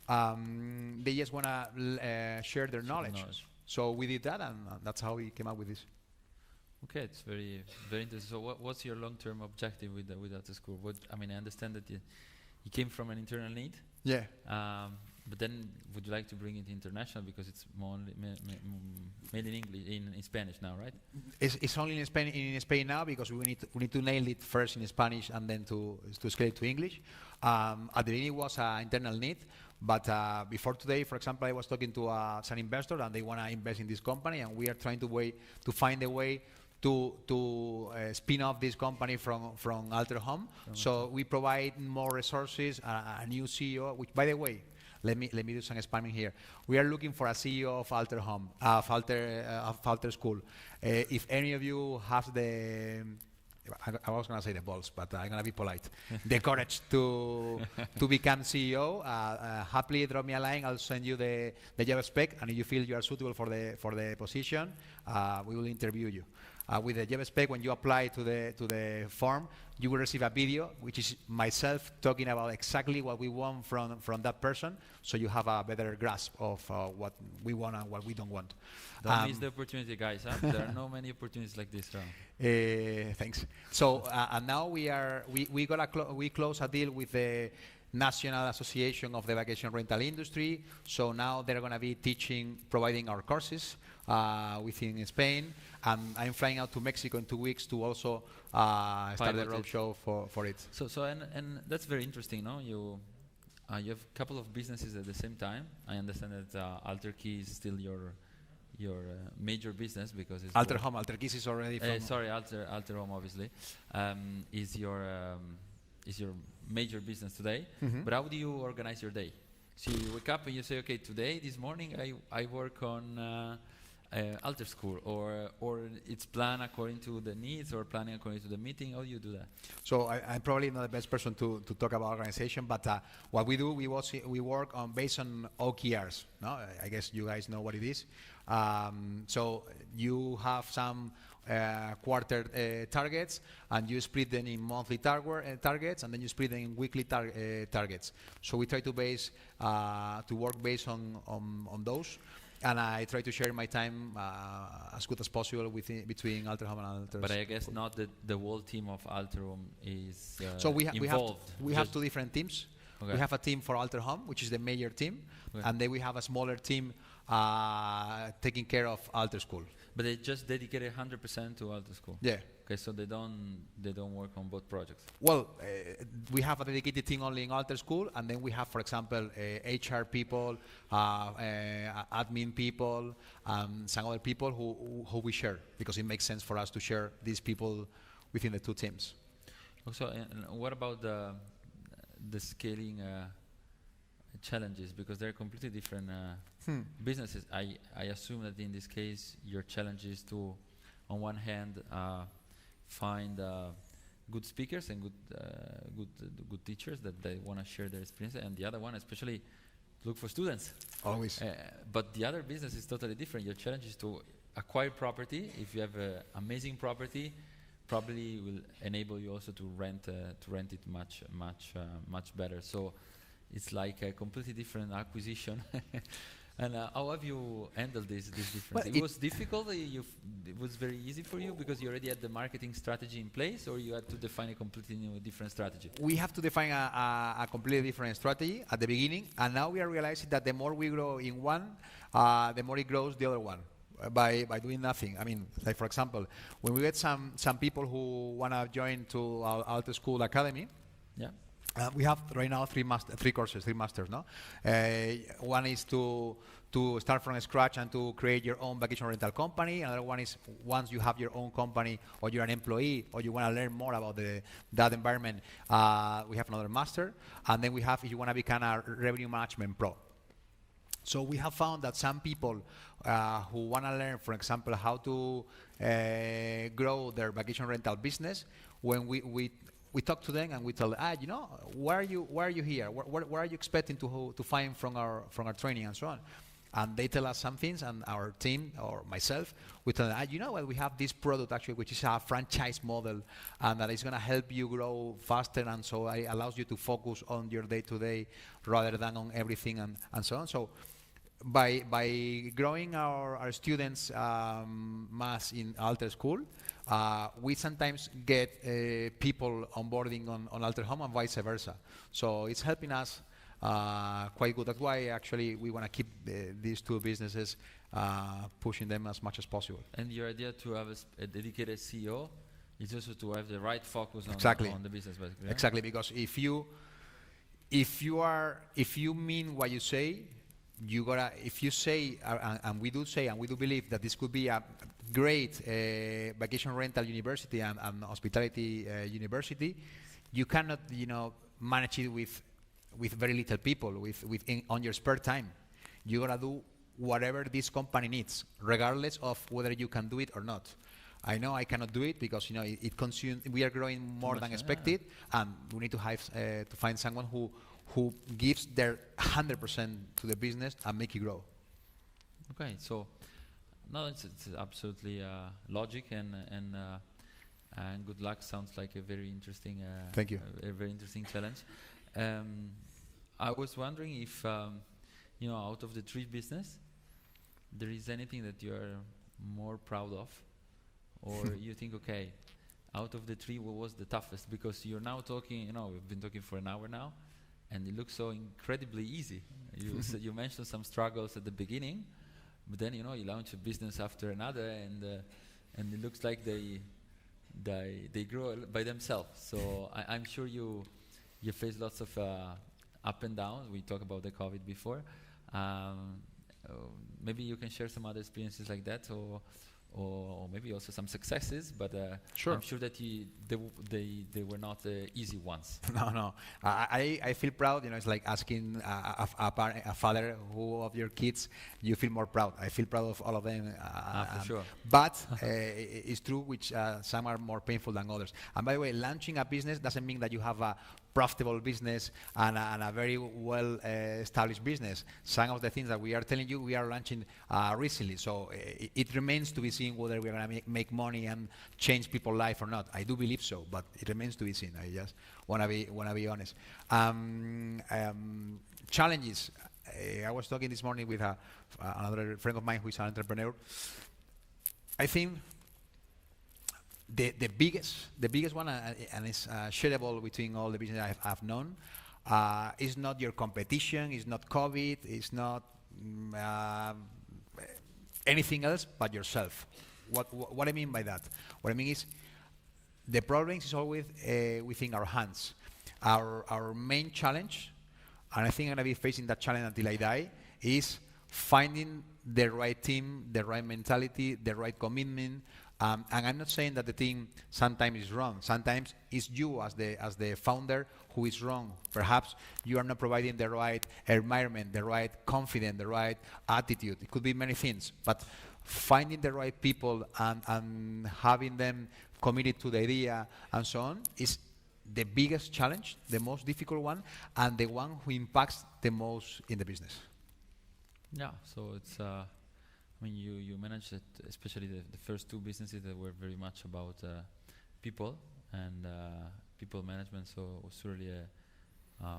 Speaker 2: They just want to share their knowledge. So we did that, and that's how we came up with this.
Speaker 1: Okay, it's very, very interesting. So what's your long-term objective with that school? I understand that you came from an internal need.
Speaker 2: Yeah.
Speaker 1: But then, would you like to bring it international, because it's made in English, in Spanish now, right?
Speaker 2: It's only in Spain now, because we need to nail it first in Spanish and then to scale it to English. At the beginning, it was an internal need, but before today, for example, I was talking to some investor, and they want to invest in this company, and we are trying to find a way to spin off this company from Alterhome. So we provide more resources, a new CEO, which, by the way, let me do some spamming here. We are looking for a CEO of Alterhome, of Alter School. If any of you have I was going to say the balls, but I'm going to be polite. The courage to become CEO, happily drop me a line. I'll send you the job spec, and if you feel you are suitable for the position, we will interview you. With the job spec, when you apply to the form, you will receive a video, which is myself talking about exactly what we want from that person, so you have a better grasp of what we want and what we don't want.
Speaker 1: Don't miss the opportunity, guys. Huh? There are no many opportunities like this around.
Speaker 2: Thanks. So and now we close a deal with the National Association of the Vacation Rental Industry. So now they're going to be providing our courses within Spain, and I'm flying out to Mexico in 2 weeks to also start the roadshow for it.
Speaker 1: So and that's very interesting, no? You have a couple of businesses at the same time. I understand that Alterkey is still your major business, because it's
Speaker 2: Alterhome. Alterkey is already from
Speaker 1: Alterhome obviously is your major business today.
Speaker 2: Mm-hmm.
Speaker 1: But how do you organize your day? So you wake up and you say, okay, this morning I work on Alter School, or it's planned according to the needs, or planning according to the meeting. How do you do that?
Speaker 2: So I'm probably not the best person to talk about organization, but what we do, we work based on OKRs. No, I guess you guys know what it is. So you have some quarter targets, and you split them in monthly targets, and then you split them in weekly targets. So we try to work based on those. and I try to share my time as good as possible between Alterhome and Alters.
Speaker 1: But I guess not that the whole team of Alterhome is
Speaker 2: so
Speaker 1: involved.
Speaker 2: We have two different teams.
Speaker 1: Okay.
Speaker 2: We have a team for Alterhome, which is the major team,
Speaker 1: Okay.
Speaker 2: and then we have a smaller team taking care of Alter School.
Speaker 1: But they just dedicated 100% to Alter School.
Speaker 2: Yeah.
Speaker 1: Okay, so they don't work on both projects.
Speaker 2: Well, we have a dedicated team only in Alter School, and then we have, for example, HR people, admin people, some other people who we share, because it makes sense for us to share these people within the two teams.
Speaker 1: Also, and what about the scaling challenges? Because they're completely different businesses. I assume that in this case, your challenge is to, on one hand, find good speakers and good teachers that they want to share their experience, and the other one, especially, look for students.
Speaker 2: Always.
Speaker 1: But the other business is totally different. Your challenge is to acquire property. If you have amazing property, probably will enable you also to rent it much better. So it's like a completely different acquisition. And how have you handled this difference?
Speaker 2: Well,
Speaker 1: It was difficult. It was very easy for you because you already had the marketing strategy in place, or you had to define a completely new, different strategy?
Speaker 2: We have to define a completely different strategy at the beginning, and now we are realizing that the more we grow in one, the more it grows the other one. By doing nothing. I mean, like for example, when we get some people who want to join to our Alter School Academy,
Speaker 1: Yeah.
Speaker 2: we have right now three masters. No, one is to start from scratch and to create your own vacation rental company. Another one is once you have your own company or you're an employee or you want to learn more about that environment, we have another master. And then we have, if you want to become a revenue management pro. So we have found that some people who want to learn, for example, how to grow their vacation rental business, when we talk to them and we tell them, why are you here? What are you expecting to find from our training and so on? And they tell us some things, and our team or myself, we tell them, we have this product actually, which is a franchise model, and that is going to help you grow faster, and so it allows you to focus on your day-to-day rather than on everything and so on. So by growing our students mass in Alter School, we sometimes get people onboarding on Alterhome and vice versa. So it's helping us quite good. That's why actually we want to keep these two businesses, pushing them as much as possible.
Speaker 1: And your idea to have a dedicated CEO is also to have the right focus on,
Speaker 2: Exactly.
Speaker 1: on the business, basically.
Speaker 2: Exactly, because if you mean what you say, if you say, and we do say, and we do believe that this could be a great vacation rental university and hospitality university, you cannot, manage it with very little people, on your spare time. You gotta do whatever this company needs, regardless of whether you can do it or not. I know I cannot do it because it consumes. We are growing more than expected, and we need to find someone who gives their 100% to the business and make it grow.
Speaker 1: Okay, so no, it's absolutely logic and good luck. Sounds like a very interesting.
Speaker 2: Thank you.
Speaker 1: A very interesting challenge. I was wondering if out of the three business, there is anything that you are more proud of, or you think, okay, out of the three, what was the toughest? Because you're now talking. We've been talking for an hour now. And it looks so incredibly easy. You mentioned some struggles at the beginning, but then you launch a business after another, and it looks like they grow by themselves. So I'm sure you face lots of up and downs. We talked about the COVID before. Maybe you can share some other experiences like that, or maybe also some successes, but
Speaker 2: sure.
Speaker 1: I'm sure that they were not easy ones.
Speaker 2: No. I feel proud. It's like asking a father who of your kids you feel more proud. I feel proud of all of them.
Speaker 1: For sure.
Speaker 2: But it's true, which some are more painful than others. And by the way, launching a business doesn't mean that you have a profitable business and a very well established business. Some of the things that we are telling you, we are launching recently. So it remains to be seen whether we're going to make money and change people's life or not. I do believe so, but it remains to be seen. I just want to be honest. Challenges. I was talking this morning with another friend of mine who is an entrepreneur. I think the biggest one, and it's shareable between all the business I've known, is not your competition, it's not COVID, it's not anything else but yourself. What I mean by that? What I mean is the problem is always within our hands. Our main challenge, and I think I'm going to be facing that challenge until I die, is finding the right team, the right mentality, the right commitment. And I'm not saying that the team sometimes is wrong. Sometimes it's you as the founder who is wrong. Perhaps you are not providing the right environment, the right confidence, the right attitude. It could be many things. But finding the right people and having them committed to the idea and so on is the biggest challenge, the most difficult one, and the one who impacts the most in the business.
Speaker 1: Yeah, so it's, I mean, you managed it, especially the first two businesses that were very much about people and people management, so it was really a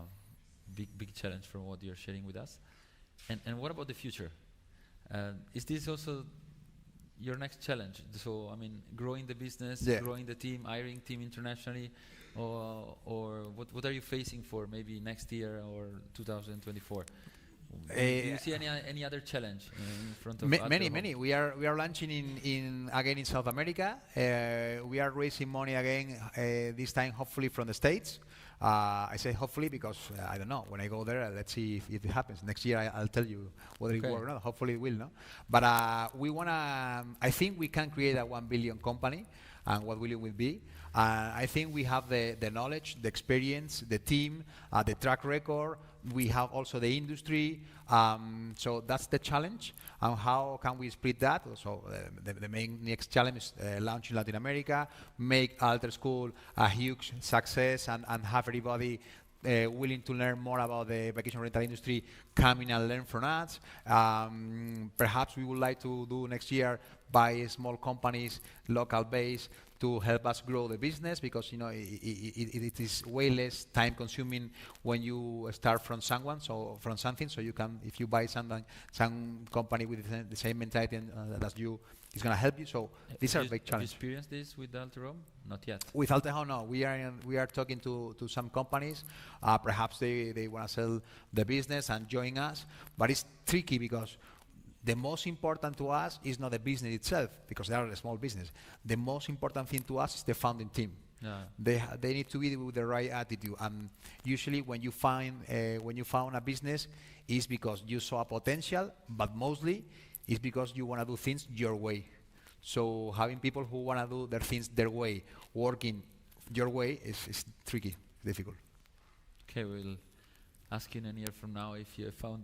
Speaker 1: big challenge from what you're sharing with us. And what about the future? Is this also your next challenge? So, I mean, growing the business, growing the team, hiring team internationally, or what are you facing for maybe next year or 2024? Do you see any other challenge in front of
Speaker 2: many. We are launching again in South America. We are raising money again, this time hopefully from the States. I say hopefully because I don't know. When I go there, let's see if it happens. Next year I'll tell you whether it works or not. Hopefully it will, no? But we wanna. I think we can create a 1 billion company, and what will it will be. I think we have the knowledge, the experience, the team, the track record. We have also the industry. So that's the challenge. And how can we split that? So the main next challenge is launch in Latin America, make Alter School a huge success, and have everybody willing to learn more about the vacation rental industry coming and learn from us. Perhaps we would like to do next year buy small companies, local base, to help us grow the business, because you know it is way less time consuming when you start from something. So you can, if you buy some company with the same mentality as you, it's going to help you. So these are big challenges.
Speaker 1: Have you experienced this with Alterhome? Not yet.
Speaker 2: With Alterhome, no. We are talking to some companies. Perhaps they want to sell the business and join us, but it's tricky because the most important to us is not the business itself, because they are a small business. The most important thing to us is the founding team. Yeah. They need to be with the right attitude. And usually when you found a business, it's because you saw a potential, but mostly it's because you want to do things your way. So having people who want to do their things their way, working your way, is tricky, difficult.
Speaker 1: Okay, we'll ask in a year from now if you have found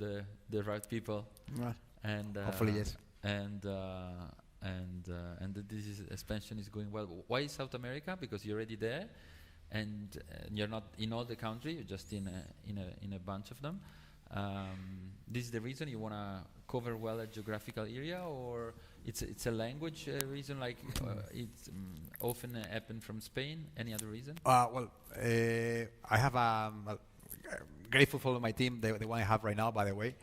Speaker 1: the right people.
Speaker 2: Right.
Speaker 1: And
Speaker 2: hopefully yes.
Speaker 1: And this expansion is going well. Why South America? Because you're already there, and you're not in all the country. You're just in a bunch of them. This is the reason you want to cover well a geographical area, or it's a language reason, like it's often happen from Spain. Any other reason?
Speaker 2: Well, I have grateful for my team, the one I have right now, by the way.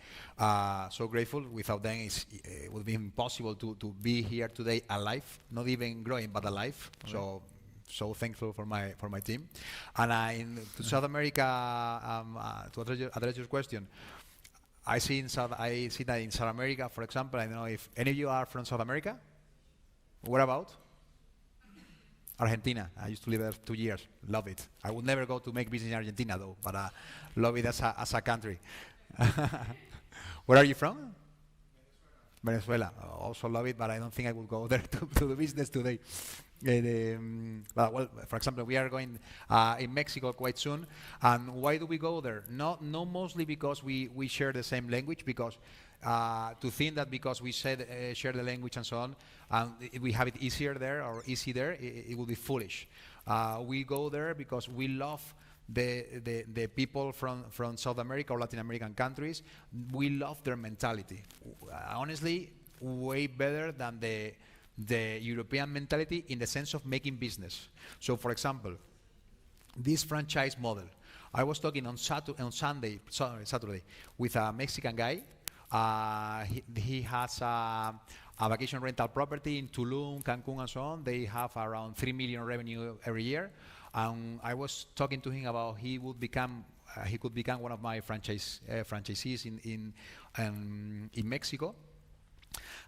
Speaker 2: So grateful. Without them, it would be impossible to be here today alive, not even growing, but alive. Right. So thankful for my team. And to South America, to address your question, I see that in South America, for example, I don't know if any of you are from South America. What about? Argentina. I used to live there 2 years. Love it. I would never go to make business in Argentina though, but love it as a country. Where are you from? Venezuela. Also love it, but I don't think I would go there to do business today. Well, for example, we are going in Mexico quite soon. And why do we go there? Not mostly because we share the same language, because to think that because we share the language and so on, we have it easier there or easy there, it would be foolish. We go there because we love the people from South America or Latin American countries. We love their mentality. Honestly, way better than the European mentality in the sense of making business. So, for example, this franchise model, I was talking on Saturday, with a Mexican guy. He has a vacation rental property in Tulum, Cancun, and so on. They have around 3 million revenue every year. I was talking to him about he could become one of my franchisees in Mexico.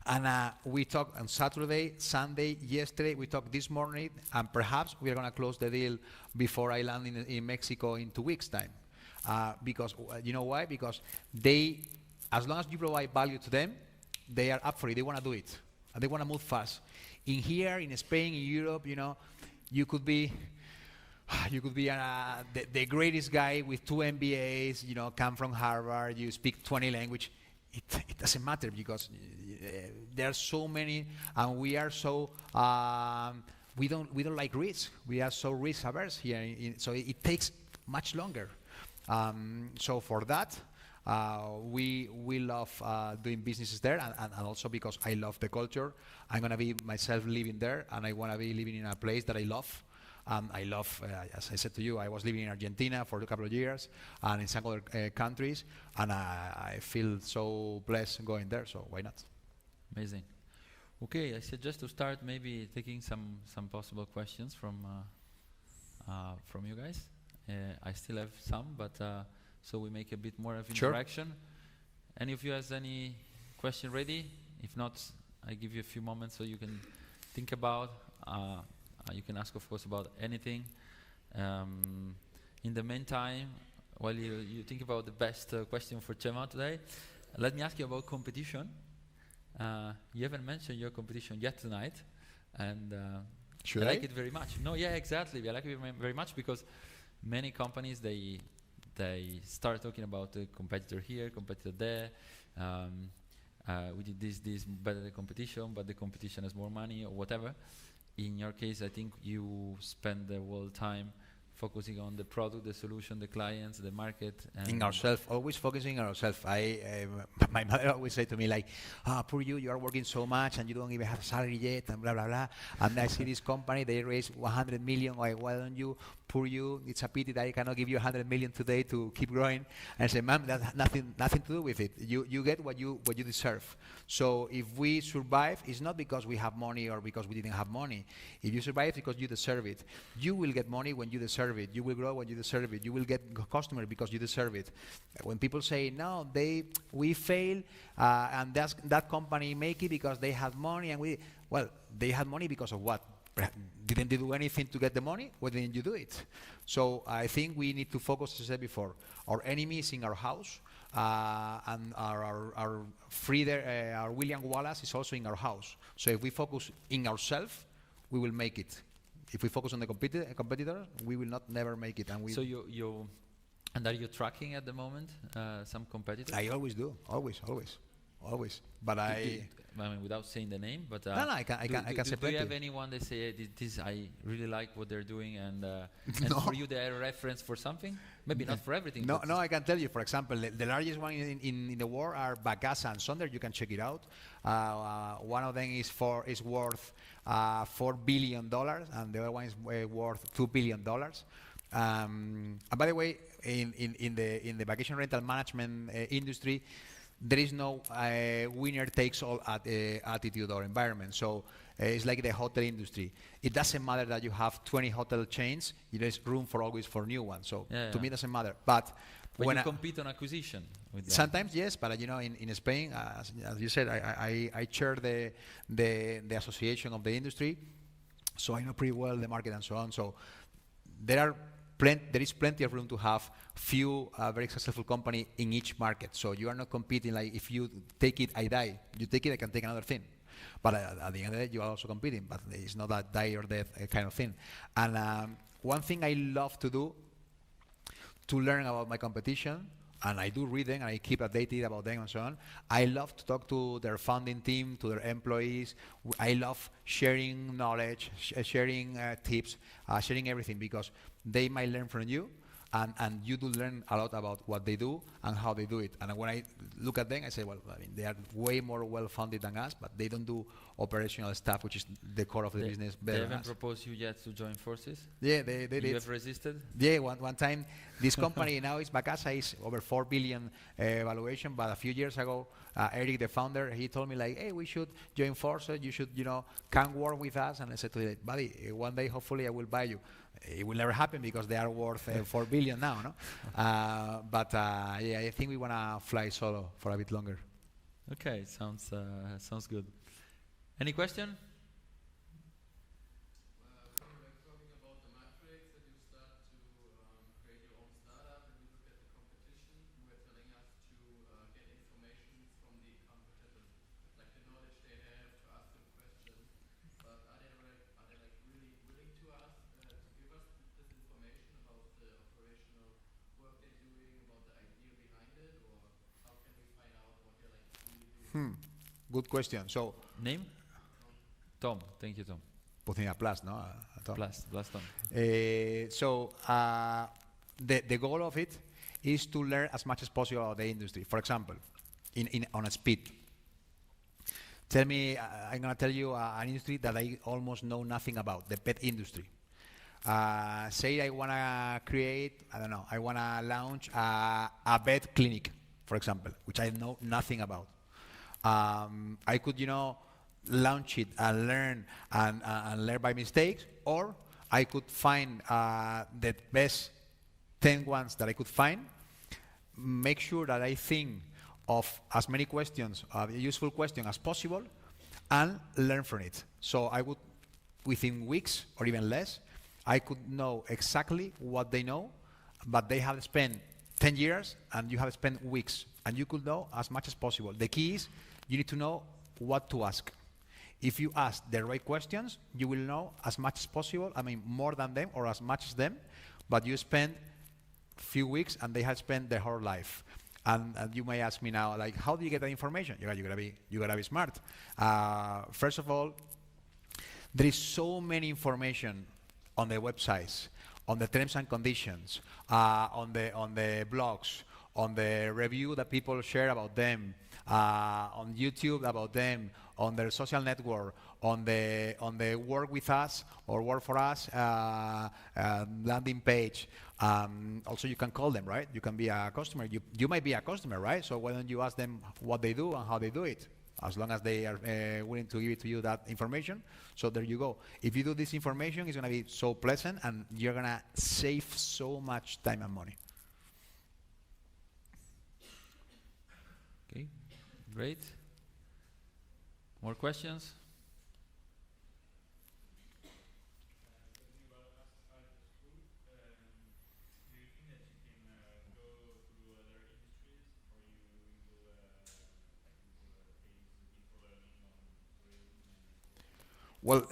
Speaker 2: And we talked on Saturday, Sunday, yesterday. We talked this morning, and perhaps we are going to close the deal before I land in Mexico in 2 weeks' time. Because you know why? Because they, as long as you provide value to them, they are up for it. They want to do it, and they want to move fast. In here, in Spain, in Europe, you could be the greatest guy with 2 MBAs. Come from Harvard. You speak 20 languages. It doesn't matter because there are so many, and we are so we don't like risk. We are so risk averse here, so it takes much longer. So for that, we love doing businesses there, and also because I love the culture. I'm gonna be myself living there, and I wanna be living in a place that I love. I love, as I said to you, I was living in Argentina for a couple of years and in some other countries, and I feel so blessed going there, so why not?
Speaker 1: Amazing. Okay, I suggest to start maybe taking some possible questions from you guys. I still have some, but so we make a bit more of interaction. Sure. Any of you has any question ready? If not, I give you a few moments so you can think about. You can ask, of course, about anything. In the meantime, while you think about the best question for Chema today, let me ask you about competition. You haven't mentioned your competition yet tonight, and I like it very much. No, yeah, exactly. I like it very much because many companies they start talking about the competitor here, competitor there. We did this better than competition, but the competition has more money or whatever. In your case, I think you spend the whole time focusing on the product, the solution, the clients, the market. And
Speaker 2: in ourselves, always focusing on ourselves. My mother always say to me like, poor you are working so much and you don't even have a salary yet and blah, blah, blah. And I see this company, they raised 100 million. Why don't you? Poor you, it's a pity that I cannot give you 100 million today to keep growing. And I say, ma'am, that has nothing to do with it. You get what you deserve. So if we survive, it's not because we have money or because we didn't have money. If you survive, it's because you deserve it. You will get money when you deserve it. You will grow when you deserve it. You will get customers because you deserve it. When people say, no, we fail, and that company make it because they had money, and they had money because of what? Didn't they do anything to get the money? Why didn't you do it? So I think we need to focus, as I said before, our enemy is in our house, and our William Wallace is also in our house. So if we focus in ourselves, we will make it. If we focus on the competitor, we will never make it. And
Speaker 1: and are you tracking at the moment some competitors?
Speaker 2: I always do, always. But I
Speaker 1: mean, without saying the name, but
Speaker 2: no, I can say
Speaker 1: do you have anyone that say this? I really like what they're doing, and
Speaker 2: no.
Speaker 1: For you, they're a reference for something. Maybe not for everything.
Speaker 2: No, I can tell you. For example, the largest one in the world are Bagasa and Sonder. You can check it out. One of them is worth $4 billion, and the other one is worth $2 billion. And by the way, in the vacation rental management industry, there is no winner takes all attitude or environment. So it's like the hotel industry. It doesn't matter that you have 20 hotel chains. There is room always for new ones. So to me, it doesn't matter. But
Speaker 1: when you compete on acquisition with them.
Speaker 2: Sometimes yes, but in Spain, as you said, I chair the association of the industry, so I know pretty well the market and so on. So there is plenty of room to have few very successful company in each market. So you are not competing like if you take it, I die. You take it, I can take another thing. But at the end of the day, you are also competing. But it's not that die or death kind of thing. And one thing I love to do to learn about my competition, and I do read them, and I keep updated about them and so on. I love to talk to their founding team, to their employees. I love sharing knowledge, sharing tips, sharing everything, because they might learn from you, and you do learn a lot about what they do and how they do it. And when I look at them, I say, well, I mean, they are way more well-funded than us, but they don't do operational stuff, which is the core of the business, better
Speaker 1: They
Speaker 2: than
Speaker 1: haven't
Speaker 2: us.
Speaker 1: proposed you yet to join forces?
Speaker 2: Yeah, they did.
Speaker 1: You have resisted?
Speaker 2: Yeah, one time, this company now is Bacasa, is over 4 billion valuation, but a few years ago, Eric, the founder, he told me like, hey, we should join forces, you should, come work with us. And I said to him, buddy, one day, hopefully I will buy you. It will never happen because they are worth 4 billion now, no? But yeah, I think we want to fly solo for a bit longer.
Speaker 1: Okay, sounds good. Any question?
Speaker 2: Good question. So,
Speaker 1: Name? Tom. Thank you, Tom.
Speaker 2: putting a plus, no? Tom.
Speaker 1: Plus Tom.
Speaker 2: The goal of it is to learn as much as possible about the industry. For example, on a speed. Tell me, I'm going to tell you an industry that I almost know nothing about, the pet industry. Say I want to create, I don't know, I want to launch a vet clinic, for example, which I know nothing about. I could, launch it and learn and learn by mistakes, or I could find the best 10 ones that I could find, make sure that I think of as many questions, useful questions as possible, and learn from it. So I would, within weeks or even less, I could know exactly what they know, but they have spent 10 years and you have spent weeks, and you could know as much as possible. The key is you need to know what to ask. If you ask the right questions, you will know as much as possible, I mean more than them or as much as them, but you spend few weeks and they have spent their whole life. And you may ask me now, like, how do you get that information? You gotta be smart. First of all, there is so many information on the websites, on the terms and conditions, on the blogs, on the review that people share about them, on YouTube about them, on their social network, on the work with us or work for us landing page. Also, you can call them, right? You can be a customer. You might be a customer, right? So why don't you ask them what they do and how they do it? As long as they are willing to give it to you, that information. So there you go. If you do this information, it's going to be so pleasant, and you're going to save so much time and money.
Speaker 1: Okay, great. More questions?
Speaker 2: Well,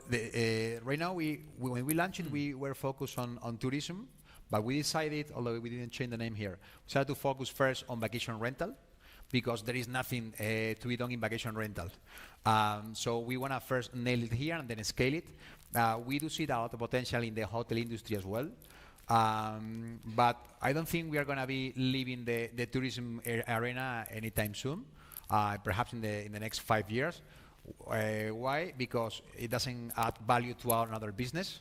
Speaker 2: right now, when we launched it, we were focused on tourism, but we decided, although we didn't change the name here, we decided to focus first on vacation rental, because there is nothing to be done in vacation rental. So we want to first nail it here and then scale it. We do see a lot of potential in the hotel industry as well. But I don't think we are going to be leaving the tourism arena anytime soon, perhaps in the next 5 years. Why? Because it doesn't add value to another business.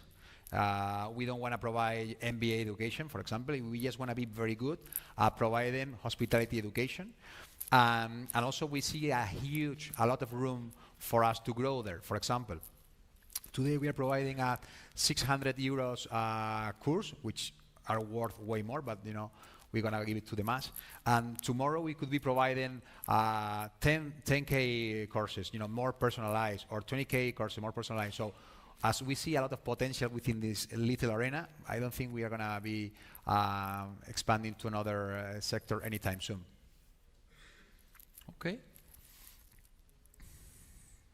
Speaker 2: We don't want to provide MBA education, for example. We just want to be very good at providing hospitality education. And also we see a lot of room for us to grow there. For example, today we are providing a 600 euros course, which are worth way more, but we're going to give it to the mass. And tomorrow we could be providing 10K courses, more personalized, or 20K courses, more personalized. So as we see a lot of potential within this little arena, I don't think we are going to be expanding to another sector anytime soon.
Speaker 1: Okay.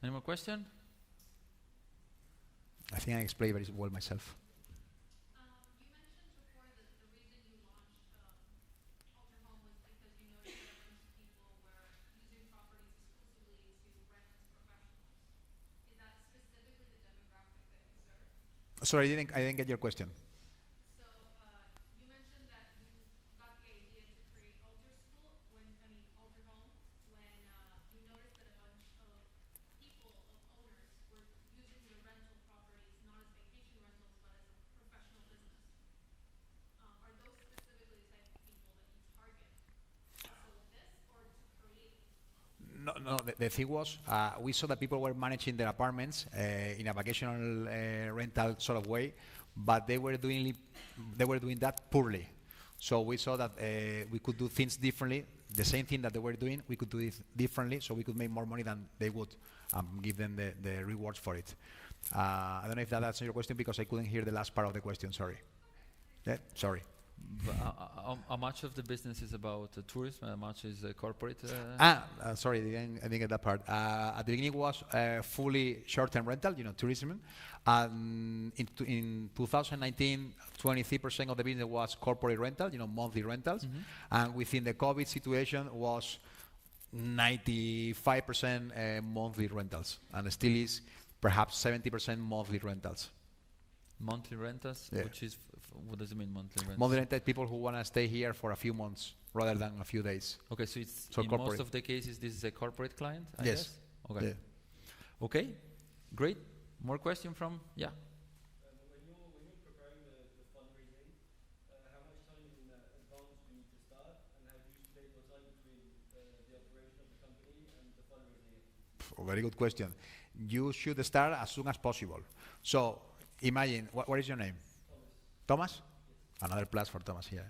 Speaker 1: Any more question?
Speaker 2: I think I explained very well myself.
Speaker 3: You mentioned before that the reason you launched Alterhome was because you noticed that a bunch of people were using properties exclusively to rent to professionals. Is that specifically the demographic that you serve?
Speaker 2: Sorry, I didn't get your question.
Speaker 3: So you mentioned that
Speaker 2: No, the thing was, we saw that people were managing their apartments in a vacational rental sort of way, but they were doing that poorly. So we saw that we could do things differently. The same thing that they were doing, we could do it differently, so we could make more money than they would, give them the rewards for it. I don't know if that answers your question because I couldn't hear the last part of the question. Sorry. Yeah, sorry.
Speaker 1: How much of the business is about tourism? How much is corporate?
Speaker 2: Sorry, I didn't get that part. At the beginning, it was fully short-term rental, tourism. In 2019, 23% of the business was corporate rental, monthly rentals. And within the COVID situation was 95% monthly rentals, and still is perhaps 70% monthly rentals.
Speaker 1: Monthly rentals,
Speaker 2: Yeah.
Speaker 1: which is what does it mean, monthly rentals?
Speaker 2: Monthly rental, people who want to stay here for a few months rather than a few days.
Speaker 1: Okay, so it's
Speaker 2: So
Speaker 1: in
Speaker 2: corporate.
Speaker 1: most of the cases this is a corporate client, I
Speaker 2: Yes.
Speaker 1: guess? Okay.
Speaker 2: Yeah.
Speaker 1: Okay, great. More question from
Speaker 4: When you're preparing the fundraising, how much time in advance do you need to start, and how do you split your time between the operation of the company and the fundraising?
Speaker 2: Very good question. You should start as soon as possible. So imagine, what is your name? Thomas? Another plus for Thomas here.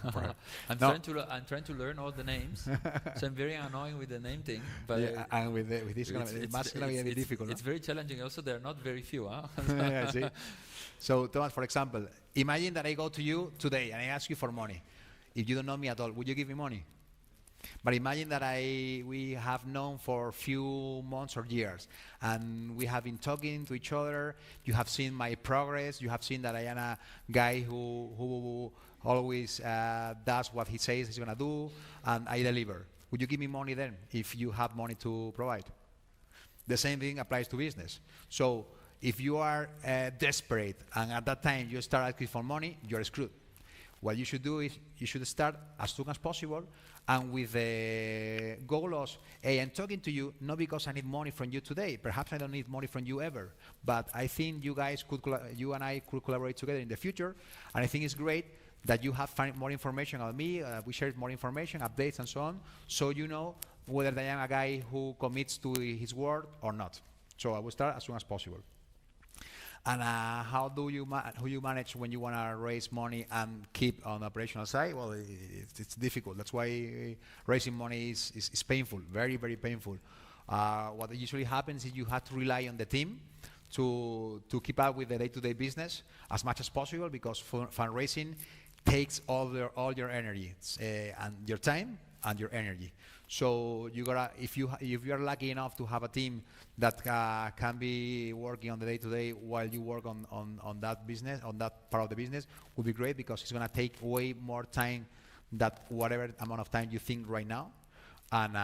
Speaker 1: I'm
Speaker 2: No.
Speaker 1: trying to learn all the names, so I'm very annoying with the name thing. But
Speaker 2: Yeah, and with this, it's gonna be a bit difficult.
Speaker 1: It's very challenging. Also, there are not very few. Huh?
Speaker 2: Yeah, see? So Thomas, for example, imagine that I go to you today and I ask you for money. If you don't know me at all, would you give me money? But imagine that we have known for a few months or years, and we have been talking to each other. You have seen my progress. You have seen that I am a guy who always does what he says he's going to do, and I deliver. Would you give me money then if you have money to provide? The same thing applies to business. So if you are desperate and at that time you start asking for money, you're screwed. What you should do is you should start as soon as possible, and with the goal of, hey, I'm talking to you not because I need money from you today. Perhaps I don't need money from you ever, but I think you and I could collaborate together in the future, and I think it's great that you have more information about me. We share more information, updates, and so on, so you know whether I am a guy who commits to his word or not. So I will start as soon as possible. And how do you manage when you want to raise money and keep on the operational side? Well, it's difficult. That's why raising money is painful, very, very painful. What usually happens is you have to rely on the team to keep up with the day-to-day business as much as possible, because fundraising takes all your energy and your time and your energy. So you gotta, if you are lucky enough to have a team that can be working on the day-to-day while you work on that business, on that part of the business, would be great, because it's gonna take way more time than whatever amount of time you think right now, and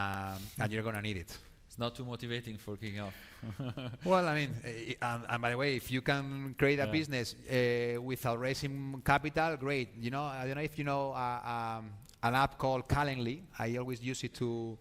Speaker 2: you're gonna need it.
Speaker 1: It's not too motivating for kicking off.
Speaker 2: Well, I mean, and by the way, if you can create a business without raising capital, great. You know, I don't know if you know an app called Calendly. I always use it to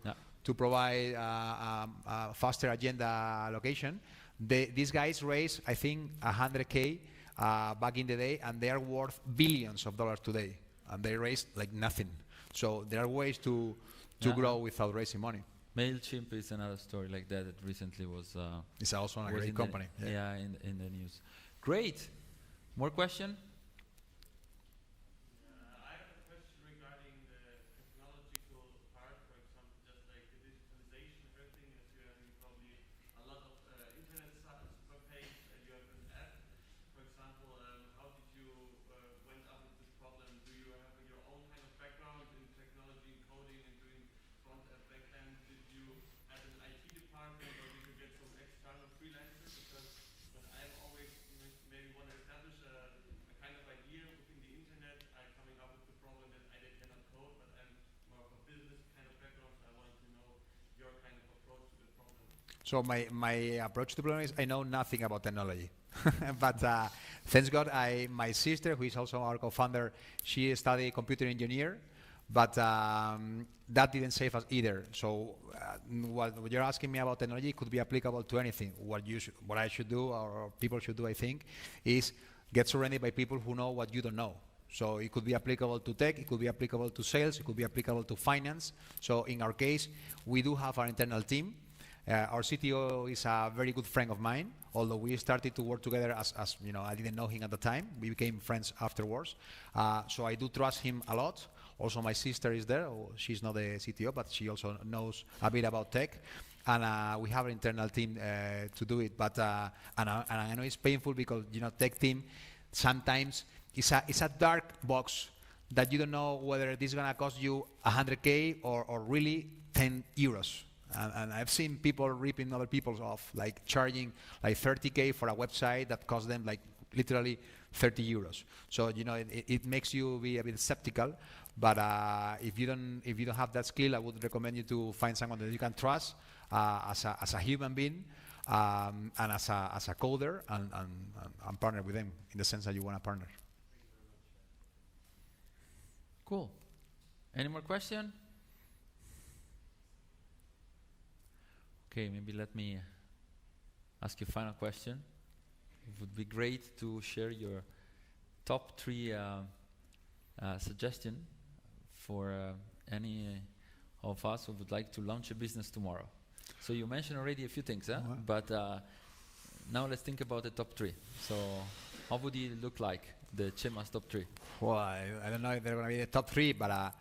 Speaker 2: provide a faster agenda allocation. These guys raised, I think, 100K back in the day, and they are worth billions of dollars today, and they raised like nothing. So there are ways to grow without raising money.
Speaker 1: MailChimp is another story like that recently was.
Speaker 2: It's also a
Speaker 1: was
Speaker 2: great
Speaker 1: in
Speaker 2: company.
Speaker 1: In the news. Great. More question?
Speaker 4: I have a question regarding the technological part, for example, just like the digitalization of everything, as you have probably a lot of internet super page, and you have an app. For example, how did you went up with this problem? Do you have your own kind of background in technology and coding and doing front end, back end? Did you have an IT department, or did you get some external freelancers? Because when I've always maybe want to establish a kind of idea within the internet, coming up with the problem that I cannot code, but I'm more of a business kind of background, so I want to know your kind of approach to the problem.
Speaker 2: So my approach to problem is I know nothing about technology. But thanks God, my sister, who is also our co-founder, she studied computer engineer, but that didn't save us either. So what you're asking me about technology could be applicable to anything. What I should do, or people should do, I think, is get surrounded by people who know what you don't know. So it could be applicable to tech, it could be applicable to sales, it could be applicable to finance. So in our case, we do have our internal team. Our CTO is a very good friend of mine, although we started to work together as you know, I didn't know him at the time. We became friends afterwards. So I do trust him a lot. Also, my sister is there. She's not the CTO, but she also knows a bit about tech. And we have an internal team to do it. But and I know it's painful because, you know, tech team sometimes it's a dark box that you don't know whether this is gonna cost you 100K or really 10 euros. And I've seen people ripping other people's off, like charging like 30K for a website that costs them like literally 30 euros. So, you know, it makes you be a bit skeptical. But if you don't have that skill, I would recommend you to find someone that you can trust as a human being and as a coder and partner with them in the sense that you want to partner.
Speaker 1: Cool. Any more question? Okay, maybe let me ask you a final question. It would be great to share your top 3 suggestion for any of us who would like to launch a business tomorrow. So you mentioned already a few things, huh? But now let's think about the top 3. So how would it look like, the Chema's top 3?
Speaker 2: Well, I don't know if they're going to be the top 3, but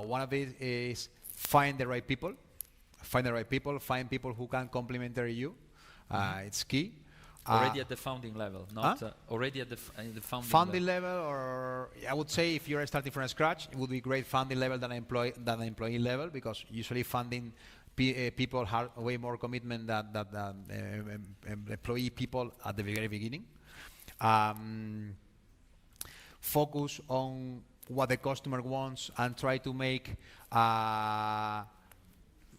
Speaker 2: one of it is find the right people. Find the right people, find people who can complement you. It's key.
Speaker 1: Already at the founding level, not already at the
Speaker 2: founding level, or I would say if you're starting from scratch, it would be great founding level than employee level, because usually funding people have way more commitment than employee people at the very beginning. Focus on what the customer wants and try to make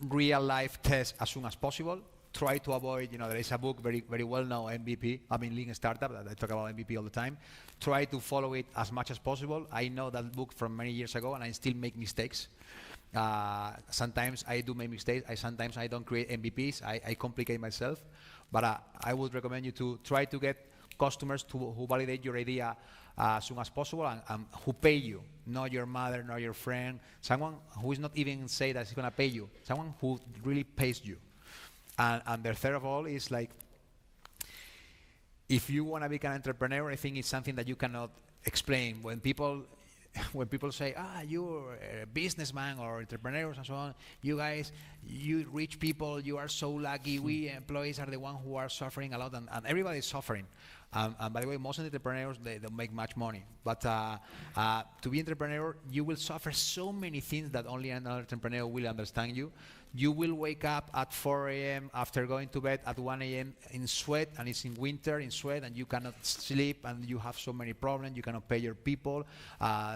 Speaker 2: real life tests as soon as possible. Try to avoid, you know, there is a book very well known, MVP, Lean Startup, that I talk about MVP all the time. Try to follow it as much as possible. I know that book from many years ago and I still make mistakes. Sometimes I do make mistakes. Sometimes I don't create MVPs. I complicate myself. But I would recommend you to try to get customers who validate your idea as soon as possible and who pay you, not your mother, not your friend, someone who is not even say that he's going to pay you, someone who really pays you. And the third of all is like, if you want to become an entrepreneur, I think it's something that you cannot explain. When people say, you're a businessman or entrepreneurs and so on, you guys, you rich people, you are so lucky. We employees are the ones who are suffering a lot, and everybody is suffering. And by the way, most entrepreneurs, they don't make much money. But to be an entrepreneur, you will suffer so many things that only another entrepreneur will understand you. You will wake up at 4 a.m. after going to bed at 1 a.m. in sweat, and it's in winter in sweat, and you cannot sleep, and you have so many problems. You cannot pay your people.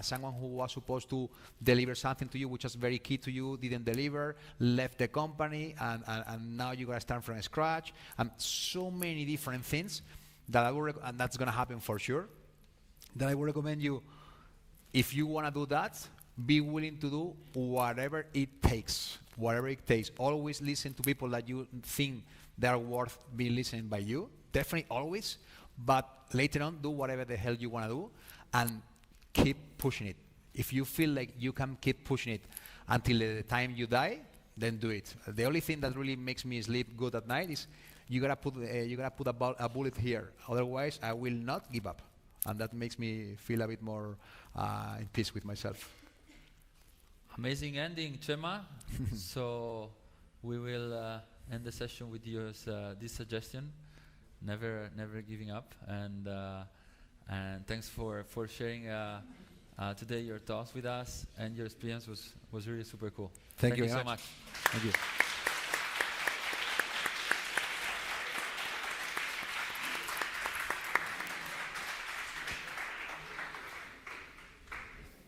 Speaker 2: Someone who was supposed to deliver something to you, which was very key to you, didn't deliver, left the company, and now you got to start from scratch. And so many different things that I would and that's going to happen for sure. That I would recommend you, if you want to do that, be willing to do whatever it takes. Whatever it takes. Always listen to people that you think they are worth being listened by you. Definitely always. But later on, do whatever the hell you want to do and keep pushing it. If you feel like you can keep pushing it until the time you die, then do it. The only thing that really makes me sleep good at night is you gotta put a bullet here. Otherwise, I will not give up, and that makes me feel a bit more in peace with myself.
Speaker 1: Amazing ending, Chema. So we will end the session with this suggestion: never giving up. And thanks for sharing today your thoughts with us, and your experience was really super cool.
Speaker 2: Thank you
Speaker 1: so much.
Speaker 2: Thank you.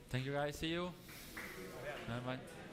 Speaker 1: Thank you, guys. See you. Bye bye.